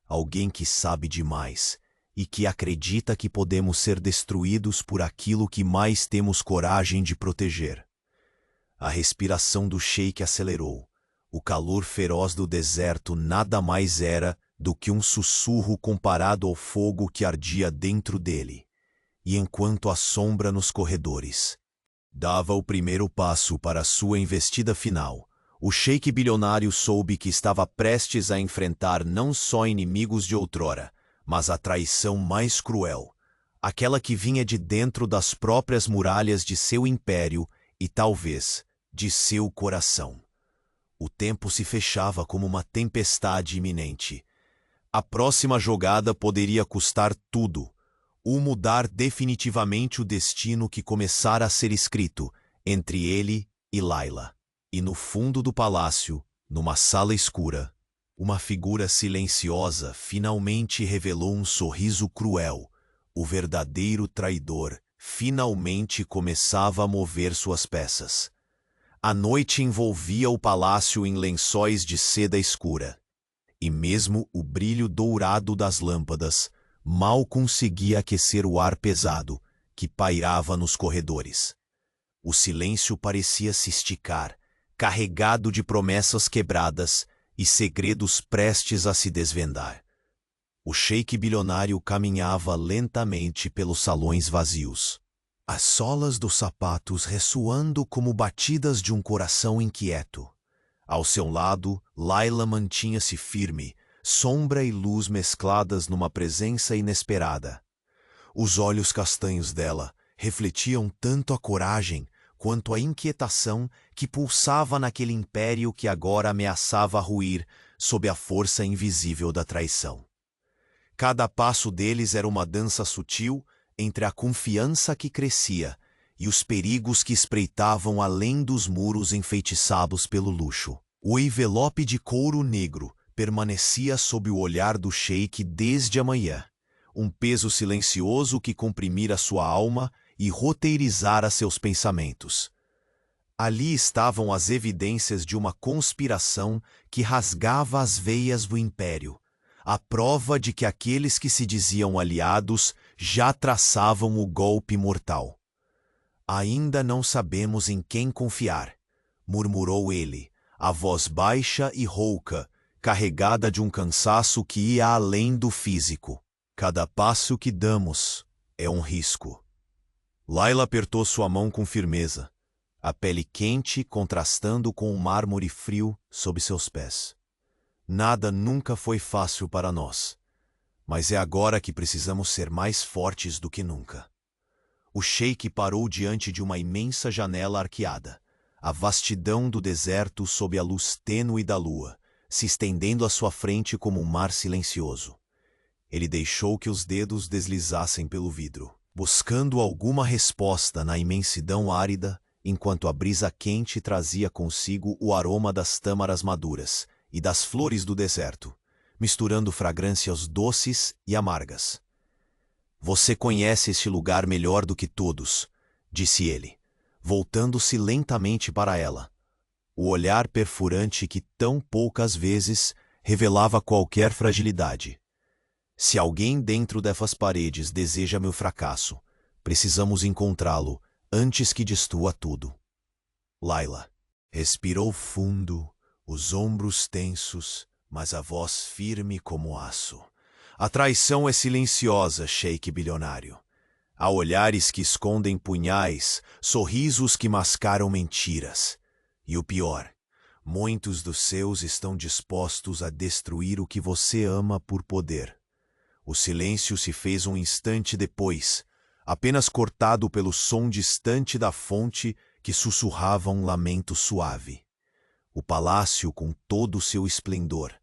Alguém que sabe demais e que acredita que podemos ser destruídos por aquilo que mais temos coragem de proteger. A respiração do sheik acelerou. O calor feroz do deserto nada mais era do que um sussurro comparado ao fogo que ardia dentro dele. E enquanto a sombra nos corredores dava o primeiro passo para sua investida final, o sheik bilionário soube que estava prestes a enfrentar não só inimigos de outrora, mas a traição mais cruel, aquela que vinha de dentro das próprias muralhas de seu império e talvez de seu coração. O tempo se fechava como uma tempestade iminente. A próxima jogada poderia custar tudo, ou mudar definitivamente o destino que começara a ser escrito entre ele e Layla. E no fundo do palácio, numa sala escura, uma figura silenciosa finalmente revelou um sorriso cruel. O verdadeiro traidor finalmente começava a mover suas peças. A noite envolvia o palácio em lençóis de seda escura, e mesmo o brilho dourado das lâmpadas mal conseguia aquecer o ar pesado que pairava nos corredores. O silêncio parecia se esticar, carregado de promessas quebradas e segredos prestes a se desvendar. O sheik bilionário caminhava lentamente pelos salões vazios, as solas dos sapatos ressoando como batidas de um coração inquieto. Ao seu lado, Layla mantinha-se firme, sombra e luz mescladas numa presença inesperada. Os olhos castanhos dela refletiam tanto a coragem quanto a inquietação que pulsava naquele império que agora ameaçava ruir sob a força invisível da traição. Cada passo deles era uma dança sutil entre a confiança que crescia e os perigos que espreitavam além dos muros enfeitiçados pelo luxo. O envelope de couro negro permanecia sob o olhar do sheik desde a manhã, um peso silencioso que comprimira sua alma e roteirizara seus pensamentos. Ali estavam as evidências de uma conspiração que rasgava as veias do império, a prova de que aqueles que se diziam aliados já traçavam o golpe mortal. Ainda não sabemos em quem confiar, murmurou ele, a voz baixa e rouca, carregada de um cansaço que ia além do físico. Cada passo que damos é um risco. Layla apertou sua mão com firmeza, a pele quente contrastando com o mármore frio sob seus pés. Nada nunca foi fácil para nós, mas é agora que precisamos ser mais fortes do que nunca. O sheik parou diante de uma imensa janela arqueada, a vastidão do deserto sob a luz tênue da lua, se estendendo à sua frente como um mar silencioso. Ele deixou que os dedos deslizassem pelo vidro, buscando alguma resposta na imensidão árida, enquanto a brisa quente trazia consigo o aroma das tâmaras maduras e das flores do deserto, misturando fragrâncias doces e amargas. Você conhece este lugar melhor do que todos, disse ele, voltando-se lentamente para ela. O olhar perfurante que tão poucas vezes revelava qualquer fragilidade. Se alguém dentro dessas paredes deseja meu fracasso, precisamos encontrá-lo antes que destrua tudo. Layla respirou fundo, os ombros tensos, mas a voz firme como aço. A traição é silenciosa, sheik bilionário. Há olhares que escondem punhais, sorrisos que mascaram mentiras. E o pior, Muitos dos seus estão dispostos a destruir o que você ama por poder. O silêncio se fez um instante depois, apenas cortado pelo som distante da fonte que sussurrava um lamento suave. O palácio, com todo o seu esplendor,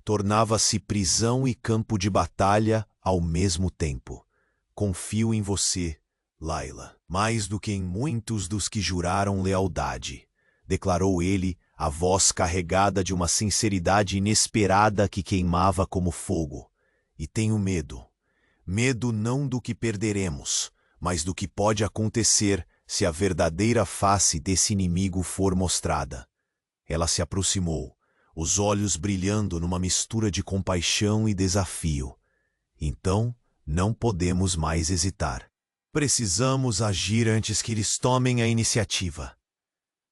tornava-se prisão e campo de batalha ao mesmo tempo. Confio em você, Layla, mais do que em muitos dos que juraram lealdade, declarou ele, a voz carregada de uma sinceridade inesperada que queimava como fogo. E tenho medo. Medo não do que perderemos, mas do que pode acontecer se a verdadeira face desse inimigo for mostrada. Ela se aproximou, os olhos brilhando numa mistura de compaixão e desafio. Então, não podemos mais hesitar. Precisamos agir antes que eles tomem a iniciativa.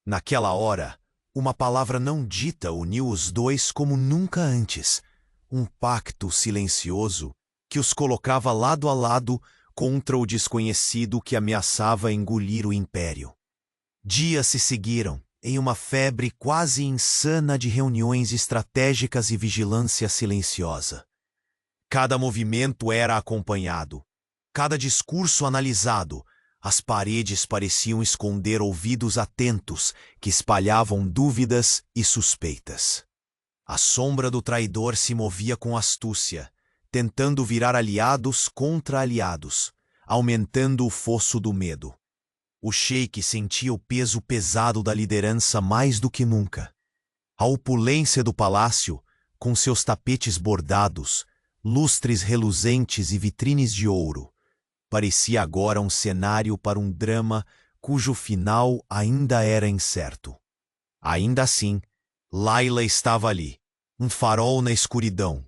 Naquela hora, uma palavra não dita uniu os dois como nunca antes. Um pacto silencioso que os colocava lado a lado contra o desconhecido que ameaçava engolir o império. Dias se seguiram, em uma febre quase insana de reuniões estratégicas e vigilância silenciosa. Cada movimento era acompanhado, cada discurso analisado. As paredes pareciam esconder ouvidos atentos que espalhavam dúvidas e suspeitas. A sombra do traidor se movia com astúcia, tentando virar aliados contra aliados, aumentando o fosso do medo. O sheik sentia o peso pesado da liderança mais do que nunca. A opulência do palácio, com seus tapetes bordados, lustres reluzentes e vitrines de ouro, parecia agora um cenário para um drama cujo final ainda era incerto. Ainda assim, Layla estava ali, um farol na escuridão,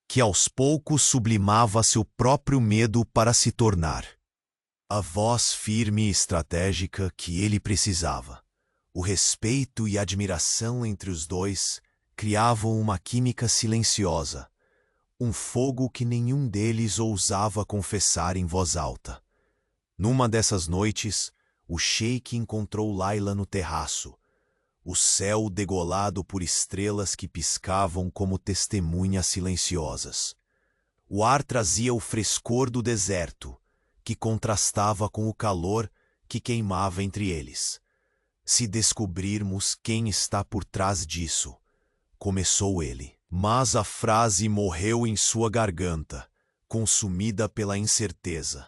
que aos poucos sublimava seu próprio medo para se tornar a voz firme e estratégica que ele precisava. O respeito e admiração entre os dois criavam uma química silenciosa, um fogo que nenhum deles ousava confessar em voz alta. Numa dessas noites, o sheik encontrou Layla no terraço, o céu degolado por estrelas que piscavam como testemunhas silenciosas. O ar trazia o frescor do deserto, que contrastava com o calor que queimava entre eles. Se descobrirmos quem está por trás disso, começou ele. Mas a frase morreu em sua garganta, consumida pela incerteza.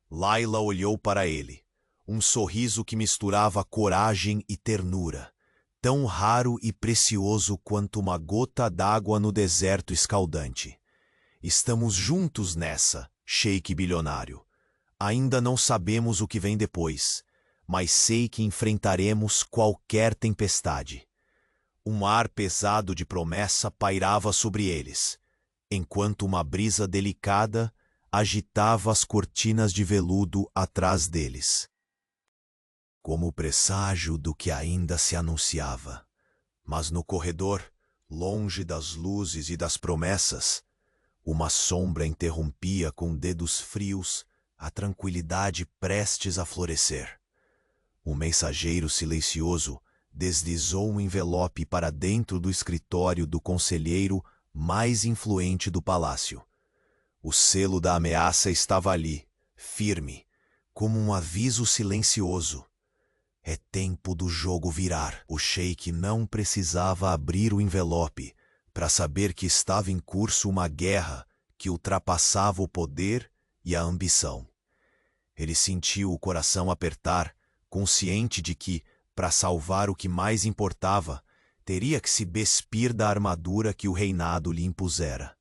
Layla olhou para ele, um sorriso que misturava coragem e ternura, tão raro e precioso quanto uma gota d'água no deserto escaldante. Estamos juntos nessa, sheik bilionário. Ainda não sabemos o que vem depois, mas sei que enfrentaremos qualquer tempestade. Um ar pesado de promessa pairava sobre eles, enquanto uma brisa delicada agitava as cortinas de veludo atrás deles, como o presságio do que ainda se anunciava. Mas no corredor, longe das luzes e das promessas, uma sombra interrompia com dedos frios a tranquilidade prestes a florescer. O mensageiro silencioso deslizou um envelope para dentro do escritório do conselheiro mais influente do palácio. O selo da ameaça estava ali, firme, como um aviso silencioso. É tempo do jogo virar. O sheik não precisava abrir o envelope para saber que estava em curso uma guerra que ultrapassava o poder e a ambição. Ele sentiu o coração apertar, consciente de que, para salvar o que mais importava, teria que se despir da armadura que o reinado lhe impusera.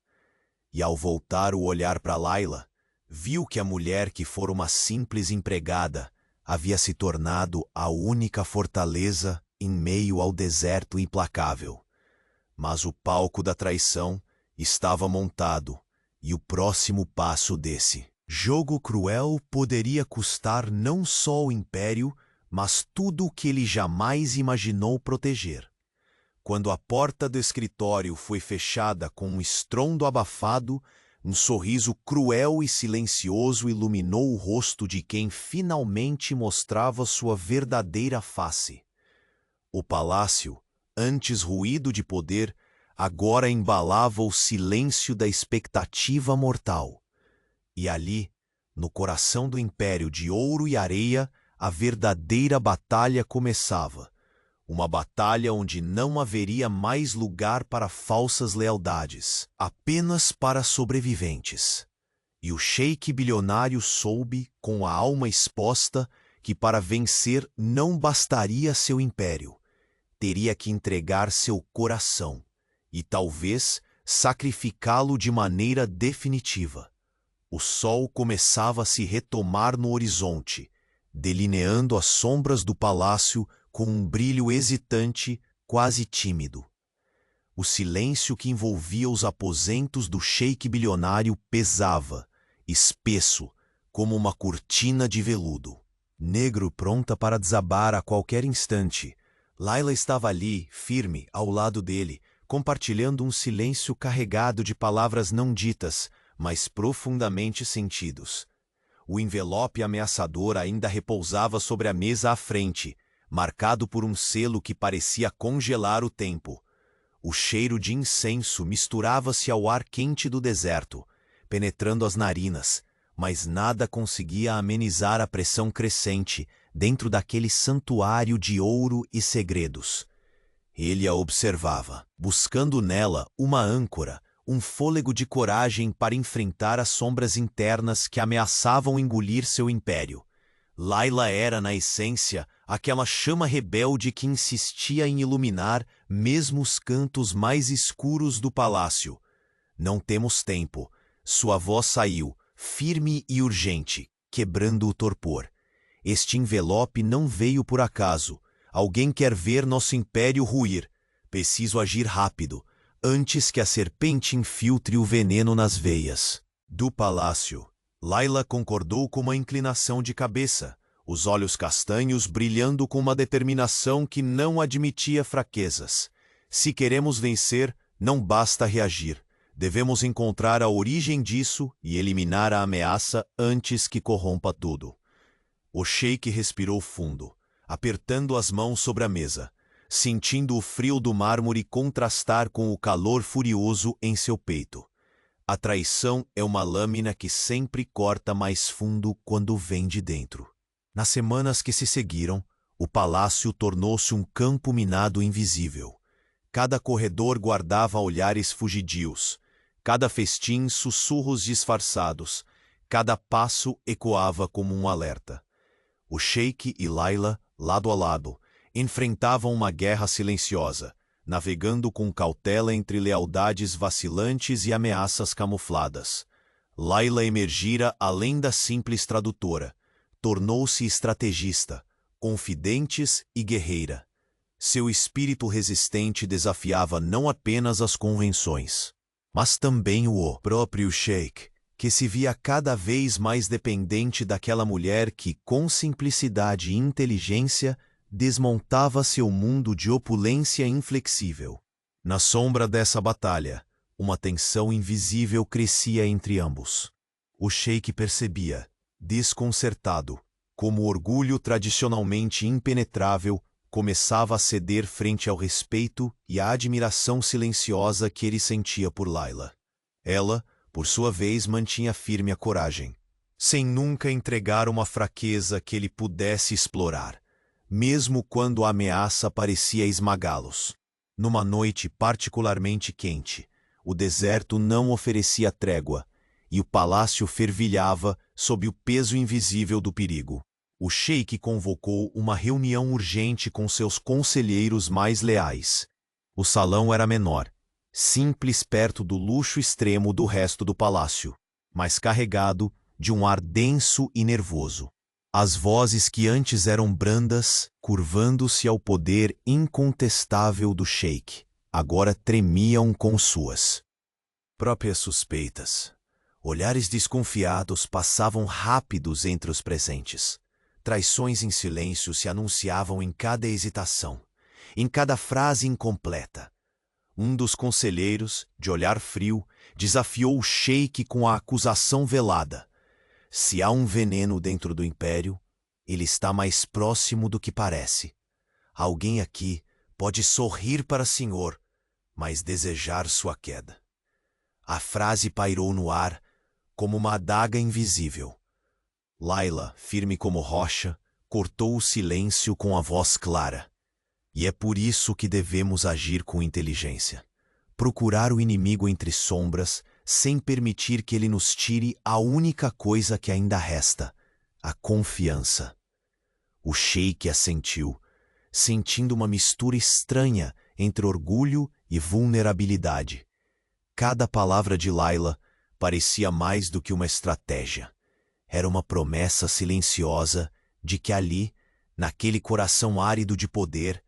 E ao voltar o olhar para Layla, viu que a mulher que fora uma simples empregada havia se tornado a única fortaleza em meio ao deserto implacável. Mas o palco da traição estava montado, e o próximo passo desse jogo cruel poderia custar não só o império, mas tudo o que ele jamais imaginou proteger. Quando a porta do escritório foi fechada com um estrondo abafado, um sorriso cruel e silencioso iluminou o rosto de quem finalmente mostrava sua verdadeira face. O palácio, antes ruído de poder, agora embalava o silêncio da expectativa mortal. E ali, no coração do império de ouro e areia, a verdadeira batalha começava. Uma batalha onde não haveria mais lugar para falsas lealdades, apenas para sobreviventes. E o sheik bilionário soube, com a alma exposta, que para vencer não bastaria seu império. Teria que entregar seu coração e talvez sacrificá-lo de maneira definitiva. O sol começava a se retomar no horizonte, delineando as sombras do palácio com um brilho hesitante, quase tímido. O silêncio que envolvia os aposentos do sheik bilionário pesava, espesso, como uma cortina de veludo. Negro pronta para desabar a qualquer instante, Layla estava ali, firme, ao lado dele, compartilhando um silêncio carregado de palavras não ditas, mas profundamente sentidos. O envelope ameaçador ainda repousava sobre a mesa à frente, marcado por um selo que parecia congelar o tempo. O cheiro de incenso misturava-se ao ar quente do deserto, penetrando as narinas, mas nada conseguia amenizar a pressão crescente dentro daquele santuário de ouro e segredos. Ele a observava, buscando nela uma âncora, um fôlego de coragem para enfrentar as sombras internas que ameaçavam engolir seu império. Layla era, na essência, aquela chama rebelde que insistia em iluminar mesmo os cantos mais escuros do palácio. Não temos tempo. Sua voz saiu, firme e urgente, quebrando o torpor. Este envelope não veio por acaso. Alguém quer ver nosso império ruir. Preciso agir rápido, antes que a serpente infiltre o veneno nas veias. Do palácio, Layla concordou com uma inclinação de cabeça, os olhos castanhos brilhando com uma determinação que não admitia fraquezas. Se queremos vencer, não basta reagir. Devemos encontrar a origem disso e eliminar a ameaça antes que corrompa tudo. O sheik respirou fundo, apertando as mãos sobre a mesa, sentindo o frio do mármore contrastar com o calor furioso em seu peito. A traição é uma lâmina que sempre corta mais fundo quando vem de dentro. Nas semanas que se seguiram, o palácio tornou-se um campo minado invisível. Cada corredor guardava olhares fugidios, cada festim sussurros disfarçados, cada passo ecoava como um alerta. O sheik e Layla, lado a lado, enfrentavam uma guerra silenciosa, navegando com cautela entre lealdades vacilantes e ameaças camufladas. Layla emergira além da simples tradutora, tornou-se estrategista, confidentes e guerreira. Seu espírito resistente desafiava não apenas as convenções, mas também o próprio sheik, que se via cada vez mais dependente daquela mulher que, com simplicidade e inteligência, desmontava seu mundo de opulência inflexível. Na sombra dessa batalha, uma tensão invisível crescia entre ambos. O sheik percebia, desconcertado, como o orgulho tradicionalmente impenetrável começava a ceder frente ao respeito e à admiração silenciosa que ele sentia por Layla. Ela, por sua vez, mantinha firme a coragem, sem nunca entregar uma fraqueza que ele pudesse explorar, mesmo quando a ameaça parecia esmagá-los. Numa noite particularmente quente, o deserto não oferecia trégua, e o palácio fervilhava sob o peso invisível do perigo. O sheik convocou uma reunião urgente com seus conselheiros mais leais. O salão era menor, simples perto do luxo extremo do resto do palácio, mas carregado de um ar denso e nervoso. As vozes que antes eram brandas, curvando-se ao poder incontestável do sheik, agora tremiam com suas próprias suspeitas. Olhares desconfiados passavam rápidos entre os presentes. Traições em silêncio se anunciavam em cada hesitação, em cada frase incompleta. Um dos conselheiros, de olhar frio, desafiou o sheik com a acusação velada. Se há um veneno dentro do império, ele está mais próximo do que parece. Alguém aqui pode sorrir para senhor, mas desejar sua queda. A frase pairou no ar como uma adaga invisível. Layla, firme como rocha, cortou o silêncio com a voz clara. E é por isso que devemos agir com inteligência. Procurar o inimigo entre sombras, sem permitir que ele nos tire a única coisa que ainda resta, a confiança. O sheik assentiu, sentindo uma mistura estranha entre orgulho e vulnerabilidade. Cada palavra de Layla parecia mais do que uma estratégia. Era uma promessa silenciosa de que ali, naquele coração árido de poder,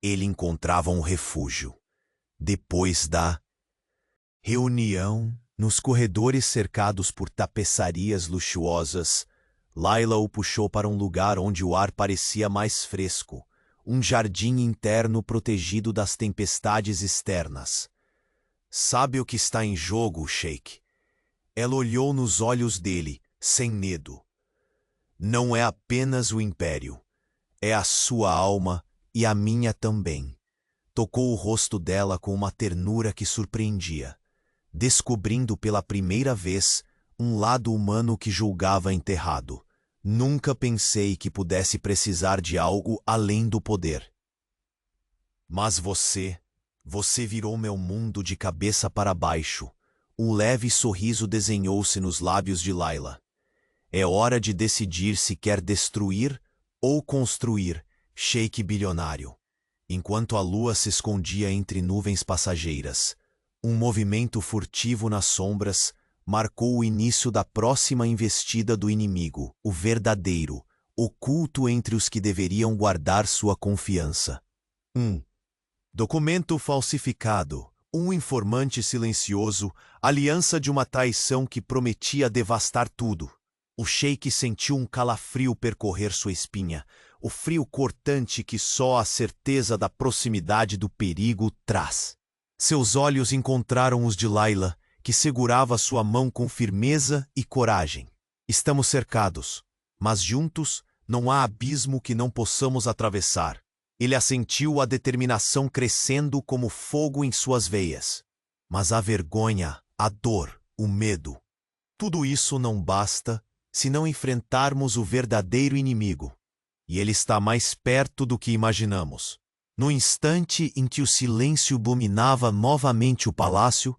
ele encontrava um refúgio. Depois da reunião, nos corredores cercados por tapeçarias luxuosas, Layla o puxou para um lugar onde o ar parecia mais fresco, um jardim interno protegido das tempestades externas. Sabe o que está em jogo, Sheik? Ela olhou nos olhos dele, sem medo. Não é apenas o império, é a sua alma e a minha também. Tocou o rosto dela com uma ternura que surpreendia, descobrindo pela primeira vez um lado humano que julgava enterrado. Nunca pensei que pudesse precisar de algo além do poder. Mas você virou meu mundo de cabeça para baixo. Um leve sorriso desenhou-se nos lábios de Layla. É hora de decidir se quer destruir ou construir, sheik bilionário. Enquanto a lua se escondia entre nuvens passageiras, um movimento furtivo nas sombras marcou o início da próxima investida do inimigo, o verdadeiro, oculto entre os que deveriam guardar sua confiança. Documento falsificado, um informante silencioso, aliança de uma traição que prometia devastar tudo. O sheik sentiu um calafrio percorrer sua espinha, o frio cortante que só a certeza da proximidade do perigo traz. Seus olhos encontraram os de Layla, que segurava sua mão com firmeza e coragem. Estamos cercados, mas juntos não há abismo que não possamos atravessar. Ele assentiu, a determinação crescendo como fogo em suas veias. Mas a vergonha, a dor, o medo, tudo isso não basta se não enfrentarmos o verdadeiro inimigo. E ele está mais perto do que imaginamos. No instante em que o silêncio dominava novamente o palácio,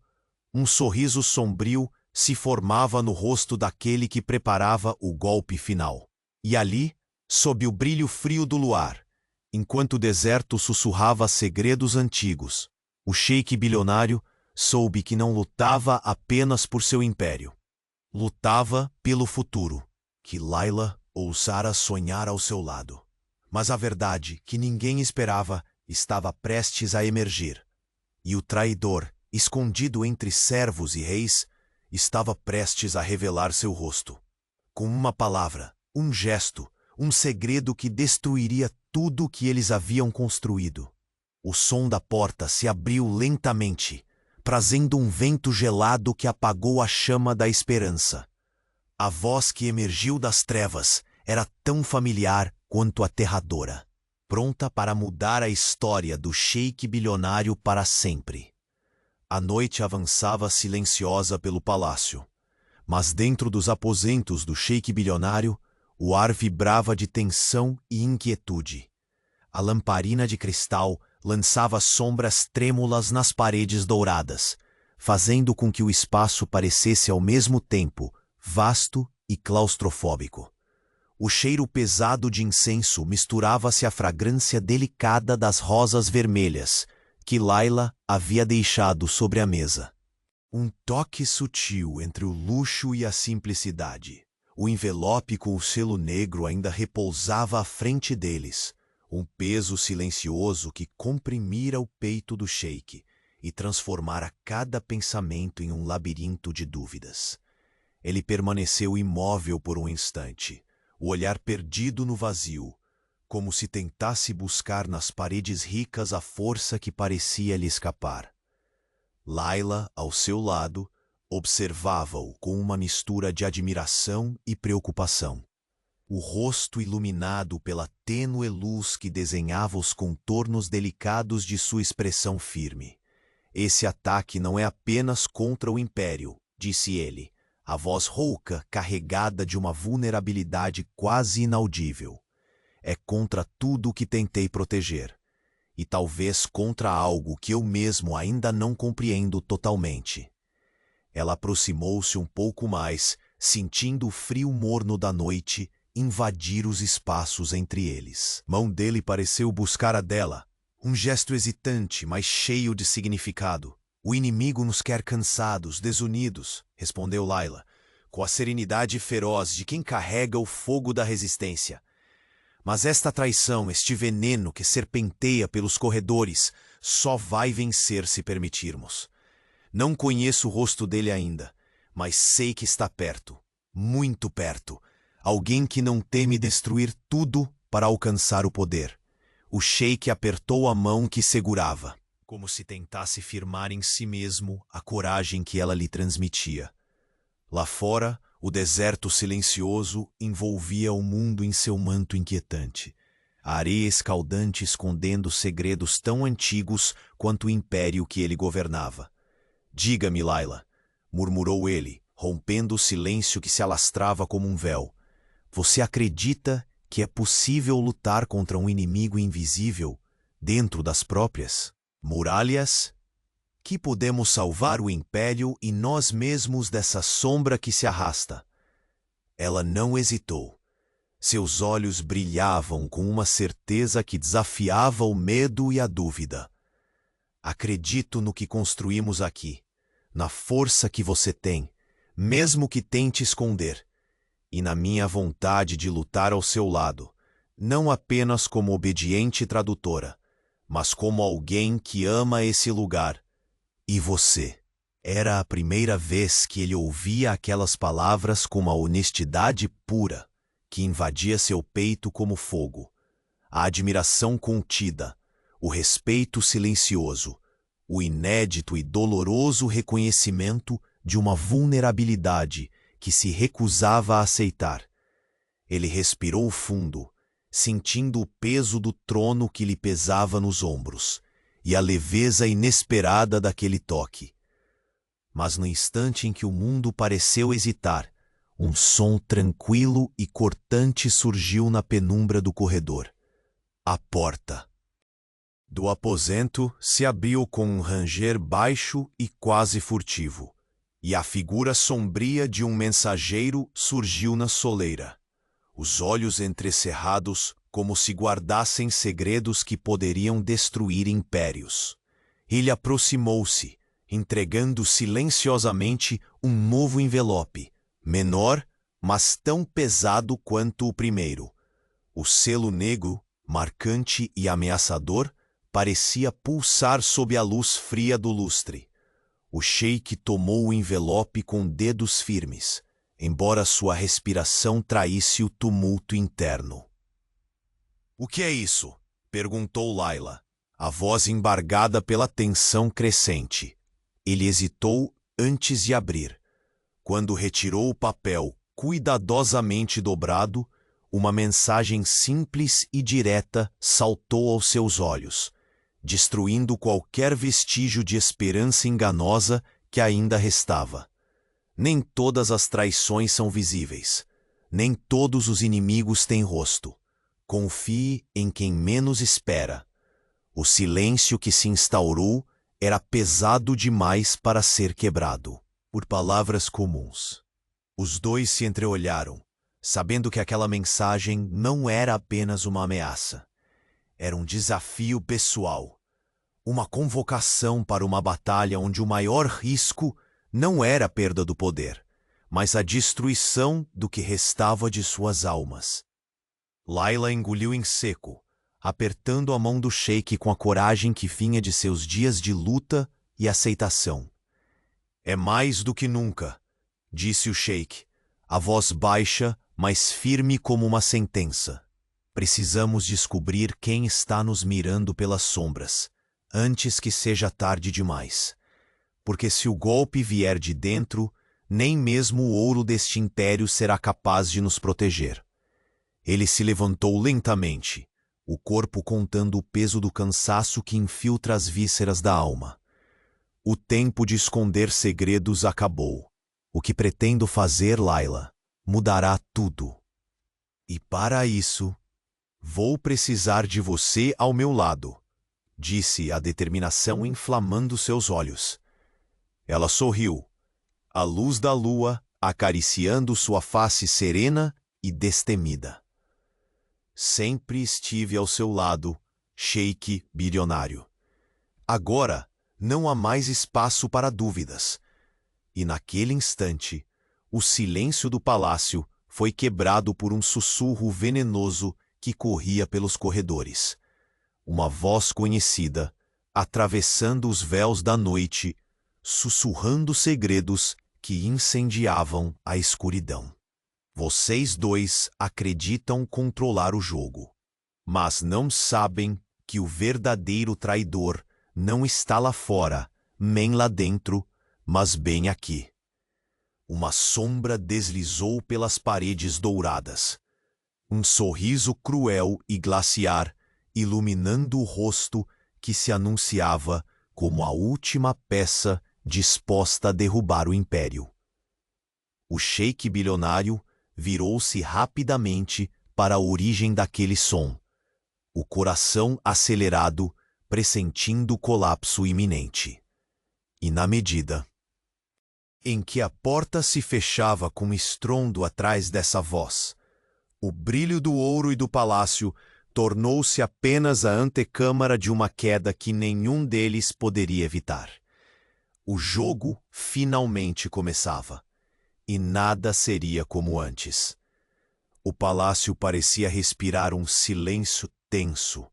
um sorriso sombrio se formava no rosto daquele que preparava o golpe final. E ali, sob o brilho frio do luar, enquanto o deserto sussurrava segredos antigos, o sheik bilionário soube que não lutava apenas por seu império. Lutava pelo futuro, que Layla ousara sonhar ao seu lado. Mas a verdade, que ninguém esperava, estava prestes a emergir. E o traidor, escondido entre servos e reis, estava prestes a revelar seu rosto. Com uma palavra, um gesto, um segredo que destruiria tudo o que eles haviam construído. O som da porta se abriu lentamente, trazendo um vento gelado que apagou a chama da esperança. A voz que emergiu das trevas era tão familiar quanto aterradora, pronta para mudar a história do sheik bilionário para sempre. A noite avançava silenciosa pelo palácio, mas dentro dos aposentos do sheik bilionário, o ar vibrava de tensão e inquietude. A lamparina de cristal lançava sombras trêmulas nas paredes douradas, fazendo com que o espaço parecesse ao mesmo tempo vasto e claustrofóbico. O cheiro pesado de incenso misturava-se à fragrância delicada das rosas vermelhas que Layla havia deixado sobre a mesa. Um toque sutil entre o luxo e a simplicidade. O envelope com o selo negro ainda repousava à frente deles, um peso silencioso que comprimira o peito do sheik e transformara cada pensamento em um labirinto de dúvidas. Ele permaneceu imóvel por um instante, o olhar perdido no vazio, como se tentasse buscar nas paredes ricas a força que parecia lhe escapar. Layla, ao seu lado, observava-o com uma mistura de admiração e preocupação. o rosto iluminado pela tênue luz que desenhava os contornos delicados de sua expressão firme. Esse ataque não é apenas contra o Império, disse ele, a voz rouca carregada de uma vulnerabilidade quase inaudível. É contra tudo o que tentei proteger. E talvez contra algo que eu mesmo ainda não compreendo totalmente. Ela aproximou-se um pouco mais, sentindo o frio morno da noite invadir os espaços entre eles. Mão dele pareceu buscar a dela, um gesto hesitante, mas cheio de significado. O inimigo nos quer cansados, desunidos, respondeu Layla, com a serenidade feroz de quem carrega o fogo da resistência. Mas esta traição, este veneno que serpenteia pelos corredores, só vai vencer se permitirmos. Não conheço o rosto dele ainda, mas sei que está perto, muito perto. Alguém que não teme destruir tudo para alcançar o poder. O sheik apertou a mão que segurava, como se tentasse firmar em si mesmo a coragem que ela lhe transmitia. Lá fora, o deserto silencioso envolvia o mundo em seu manto inquietante. A areia escaldante escondendo segredos tão antigos quanto o império que ele governava. Diga-me, Layla, murmurou ele, rompendo o silêncio que se alastrava como um véu. Você acredita que é possível lutar contra um inimigo invisível dentro das próprias muralhas? Que podemos salvar o Império e nós mesmos dessa sombra que se arrasta? Ela não hesitou. Seus olhos brilhavam com uma certeza que desafiava o medo e a dúvida. Acredito no que construímos aqui, na força que você tem, mesmo que tente esconder, e na minha vontade de lutar ao seu lado, não apenas como obediente tradutora, mas como alguém que ama esse lugar. E você? Era a primeira vez que ele ouvia aquelas palavras com uma honestidade pura, que invadia seu peito como fogo. A admiração contida, o respeito silencioso, o inédito e doloroso reconhecimento de uma vulnerabilidade que se recusava a aceitar. Ele respirou fundo, sentindo o peso do trono que lhe pesava nos ombros, e a leveza inesperada daquele toque. Mas no instante em que o mundo pareceu hesitar, um som tranquilo e cortante surgiu na penumbra do corredor. A porta do aposento se abriu com um ranger baixo e quase furtivo, e a figura sombria de um mensageiro surgiu na soleira, os olhos entrecerrados como se guardassem segredos que poderiam destruir impérios. Ele aproximou-se, entregando silenciosamente um novo envelope, menor, mas tão pesado quanto o primeiro. O selo negro, marcante e ameaçador, parecia pulsar sob a luz fria do lustre. O sheik tomou o envelope com dedos firmes, embora sua respiração traísse o tumulto interno. "O que é isso?" perguntou Layla, a voz embargada pela tensão crescente. Ele hesitou antes de abrir. Quando retirou o papel cuidadosamente dobrado, uma mensagem simples e direta saltou aos seus olhos, destruindo qualquer vestígio de esperança enganosa que ainda restava. Nem todas as traições são visíveis. Nem todos os inimigos têm rosto. Confie em quem menos espera. O silêncio que se instaurou era pesado demais para ser quebrado por palavras comuns. Os dois se entreolharam, sabendo que aquela mensagem não era apenas uma ameaça. Era um desafio pessoal, uma convocação para uma batalha onde o maior risco não era a perda do poder, mas a destruição do que restava de suas almas. Layla engoliu em seco, apertando a mão do sheik com a coragem que vinha de seus dias de luta e aceitação. "É mais do que nunca", disse o sheik, a voz baixa, mas firme como uma sentença. "Precisamos descobrir quem está nos mirando pelas sombras, antes que seja tarde demais. Porque se o golpe vier de dentro, nem mesmo o ouro deste império será capaz de nos proteger. Ele se levantou lentamente, o corpo contando o peso do cansaço que infiltra as vísceras da alma. O tempo de esconder segredos acabou. O que pretendo fazer, Layla, mudará tudo. E para isso, vou precisar de você ao meu lado, disse a determinação inflamando seus olhos. Ela sorriu, a luz da lua acariciando sua face serena e destemida. Sempre estive ao seu lado, Sheik bilionário. Agora não há mais espaço para dúvidas. E naquele instante, o silêncio do palácio foi quebrado por um sussurro venenoso que corria pelos corredores. Uma voz conhecida, atravessando os véus da noite, sussurrando segredos que incendiavam a escuridão. Vocês dois acreditam controlar o jogo, mas não sabem que o verdadeiro traidor não está lá fora, nem lá dentro, mas bem aqui. Uma sombra deslizou pelas paredes douradas. Um sorriso cruel e glaciar iluminando o rosto que se anunciava como a última peça disposta a derrubar o império. O sheik bilionário virou-se rapidamente para a origem daquele som, o coração acelerado, pressentindo o colapso iminente. E na medida em que a porta se fechava com estrondo atrás dessa voz, o brilho do ouro e do palácio tornou-se apenas a antecâmara de uma queda que nenhum deles poderia evitar. O jogo finalmente começava, e nada seria como antes. O palácio parecia respirar um silêncio tenso,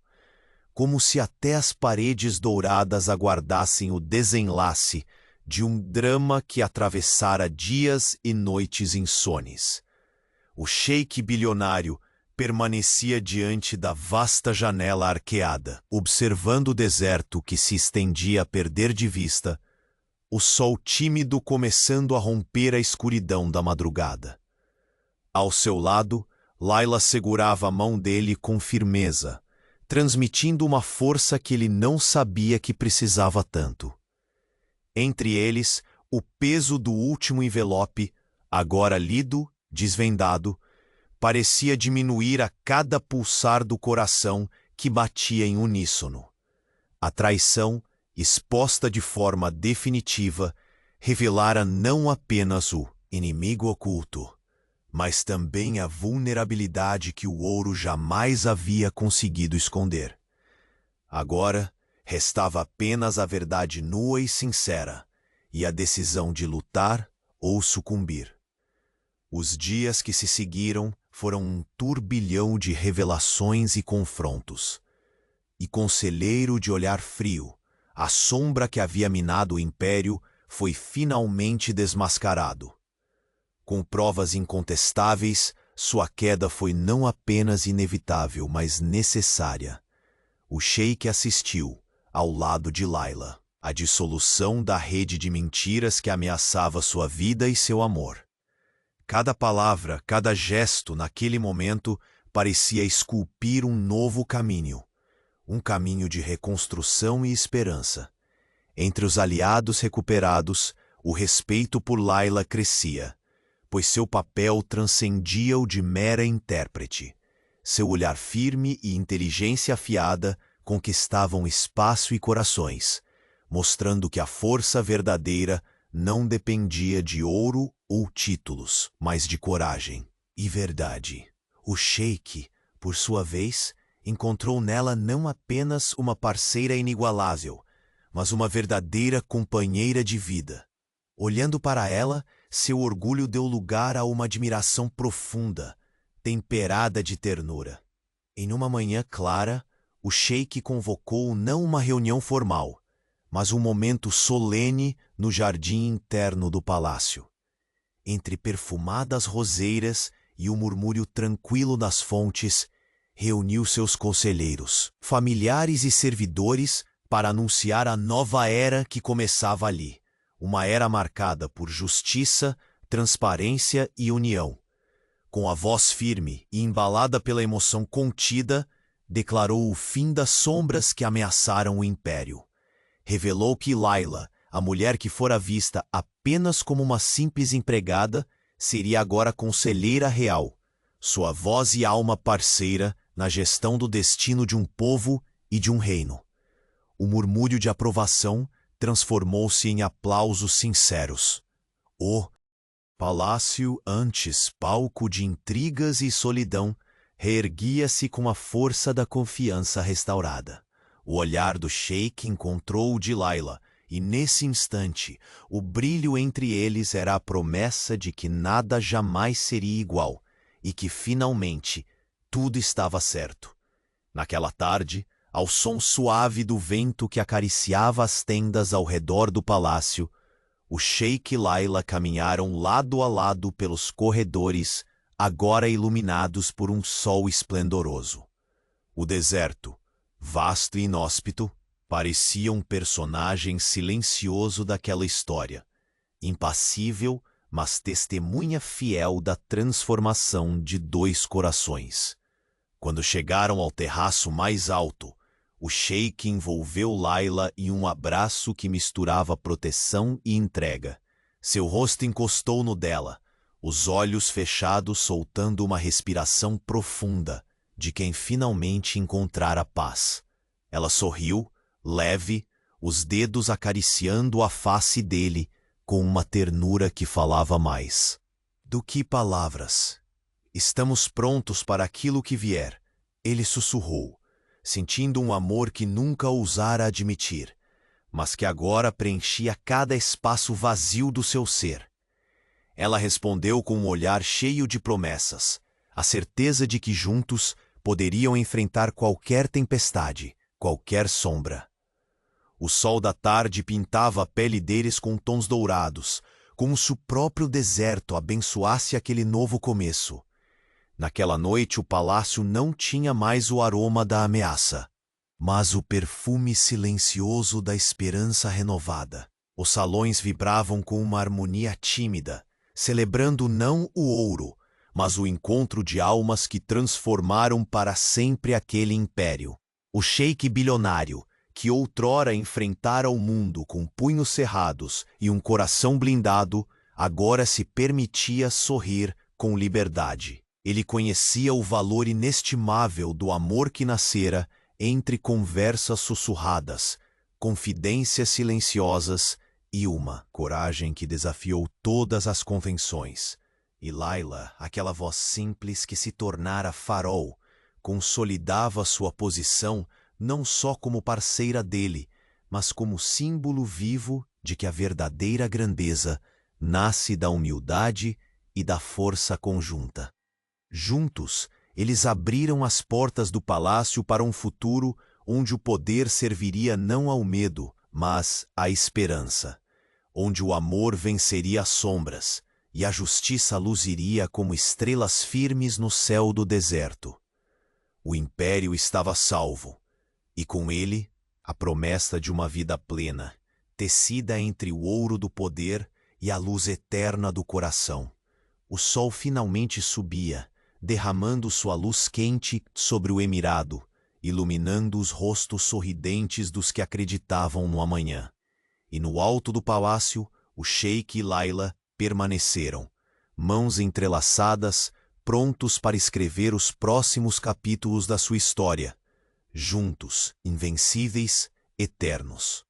como se até as paredes douradas aguardassem o desenlace de um drama que atravessara dias e noites insones. O sheik bilionário permanecia diante da vasta janela arqueada, observando o deserto que se estendia a perder de vista, o sol tímido começando a romper a escuridão da madrugada. Ao seu lado, Layla segurava a mão dele com firmeza, transmitindo uma força que ele não sabia que precisava tanto. Entre eles, o peso do último envelope, agora lido, desvendado, parecia diminuir a cada pulsar do coração que batia em uníssono. A traição, exposta de forma definitiva, revelara não apenas o inimigo oculto, mas também a vulnerabilidade que o ouro jamais havia conseguido esconder. Agora, restava apenas a verdade nua e sincera, e a decisão de lutar ou sucumbir. Os dias que se seguiram foram um turbilhão de revelações e confrontos. E conselheiro de olhar frio, a sombra que havia minado o império foi finalmente desmascarado. Com provas incontestáveis, sua queda foi não apenas inevitável, mas necessária. O sheik assistiu, ao lado de Layla, à dissolução da rede de mentiras que ameaçava sua vida e seu amor. Cada palavra, cada gesto naquele momento parecia esculpir um novo caminho, um caminho de reconstrução e esperança. Entre os aliados recuperados, o respeito por Layla crescia, pois seu papel transcendia o de mera intérprete. Seu olhar firme e inteligência afiada conquistavam espaço e corações, mostrando que a força verdadeira não dependia de ouro ou títulos, mas de coragem e verdade. O sheik, por sua vez, encontrou nela não apenas uma parceira inigualável, mas uma verdadeira companheira de vida. Olhando para ela, seu orgulho deu lugar a uma admiração profunda, temperada de ternura. Em uma manhã clara, o sheik convocou não uma reunião formal, mas um momento solene no jardim interno do palácio. Entre perfumadas roseiras e o murmúrio tranquilo das fontes, reuniu seus conselheiros, familiares e servidores para anunciar a nova era que começava ali, uma era marcada por justiça, transparência e união. com a voz firme e embalada pela emoção contida, declarou o fim das sombras que ameaçaram o império. Revelou que Layla, a mulher que fora vista apenas como uma simples empregada, seria agora conselheira real, sua voz e alma parceira na gestão do destino de um povo e de um reino. O murmúrio de aprovação transformou-se em aplausos sinceros. O palácio, antes palco de intrigas e solidão, reerguia-se com a força da confiança restaurada. O olhar do sheik encontrou o de Layla, e nesse instante, o brilho entre eles era a promessa de que nada jamais seria igual, e que, finalmente, tudo estava certo. Naquela tarde, ao som suave do vento que acariciava as tendas ao redor do palácio, o sheik e Layla caminharam lado a lado pelos corredores, agora iluminados por um sol esplendoroso. O deserto, vasto e inóspito, parecia um personagem silencioso daquela história, impassível, mas testemunha fiel da transformação de dois corações. Quando chegaram ao terraço mais alto, o sheik envolveu Layla em um abraço que misturava proteção e entrega. Seu rosto encostou no dela, os olhos fechados soltando uma respiração profunda de quem finalmente encontrara paz. Ela sorriu, leve, os dedos acariciando a face dele com uma ternura que falava mais do que palavras. Estamos prontos para aquilo que vier, ele sussurrou, sentindo um amor que nunca ousara admitir, mas que agora preenchia cada espaço vazio do seu ser. Ela respondeu com um olhar cheio de promessas, a certeza de que juntos poderiam enfrentar qualquer tempestade, qualquer sombra. O sol da tarde pintava a pele deles com tons dourados, como se o próprio deserto abençoasse aquele novo começo. Naquela noite o palácio não tinha mais o aroma da ameaça, mas o perfume silencioso da esperança renovada. Os salões vibravam com uma harmonia tímida, celebrando não o ouro, mas o encontro de almas que transformaram para sempre aquele império. O sheik bilionário, que outrora enfrentara o mundo com punhos cerrados e um coração blindado, agora se permitia sorrir com liberdade. Ele conhecia o valor inestimável do amor que nascera entre conversas sussurradas, confidências silenciosas e uma coragem que desafiou todas as convenções. E Layla, aquela voz simples que se tornara farol, consolidava sua posição não só como parceira dele, mas como símbolo vivo de que a verdadeira grandeza nasce da humildade e da força conjunta. Juntos, eles abriram as portas do palácio para um futuro onde o poder serviria não ao medo, mas à esperança, onde o amor venceria as sombras e a justiça luziria como estrelas firmes no céu do deserto. O império estava salvo, e com ele a promessa de uma vida plena, tecida entre o ouro do poder e a luz eterna do coração. O sol finalmente subia, derramando sua luz quente sobre o emirado, iluminando os rostos sorridentes dos que acreditavam no amanhã. E no alto do palácio, o sheik e Layla permaneceram, mãos entrelaçadas, prontos para escrever os próximos capítulos da sua história, juntos, invencíveis, eternos.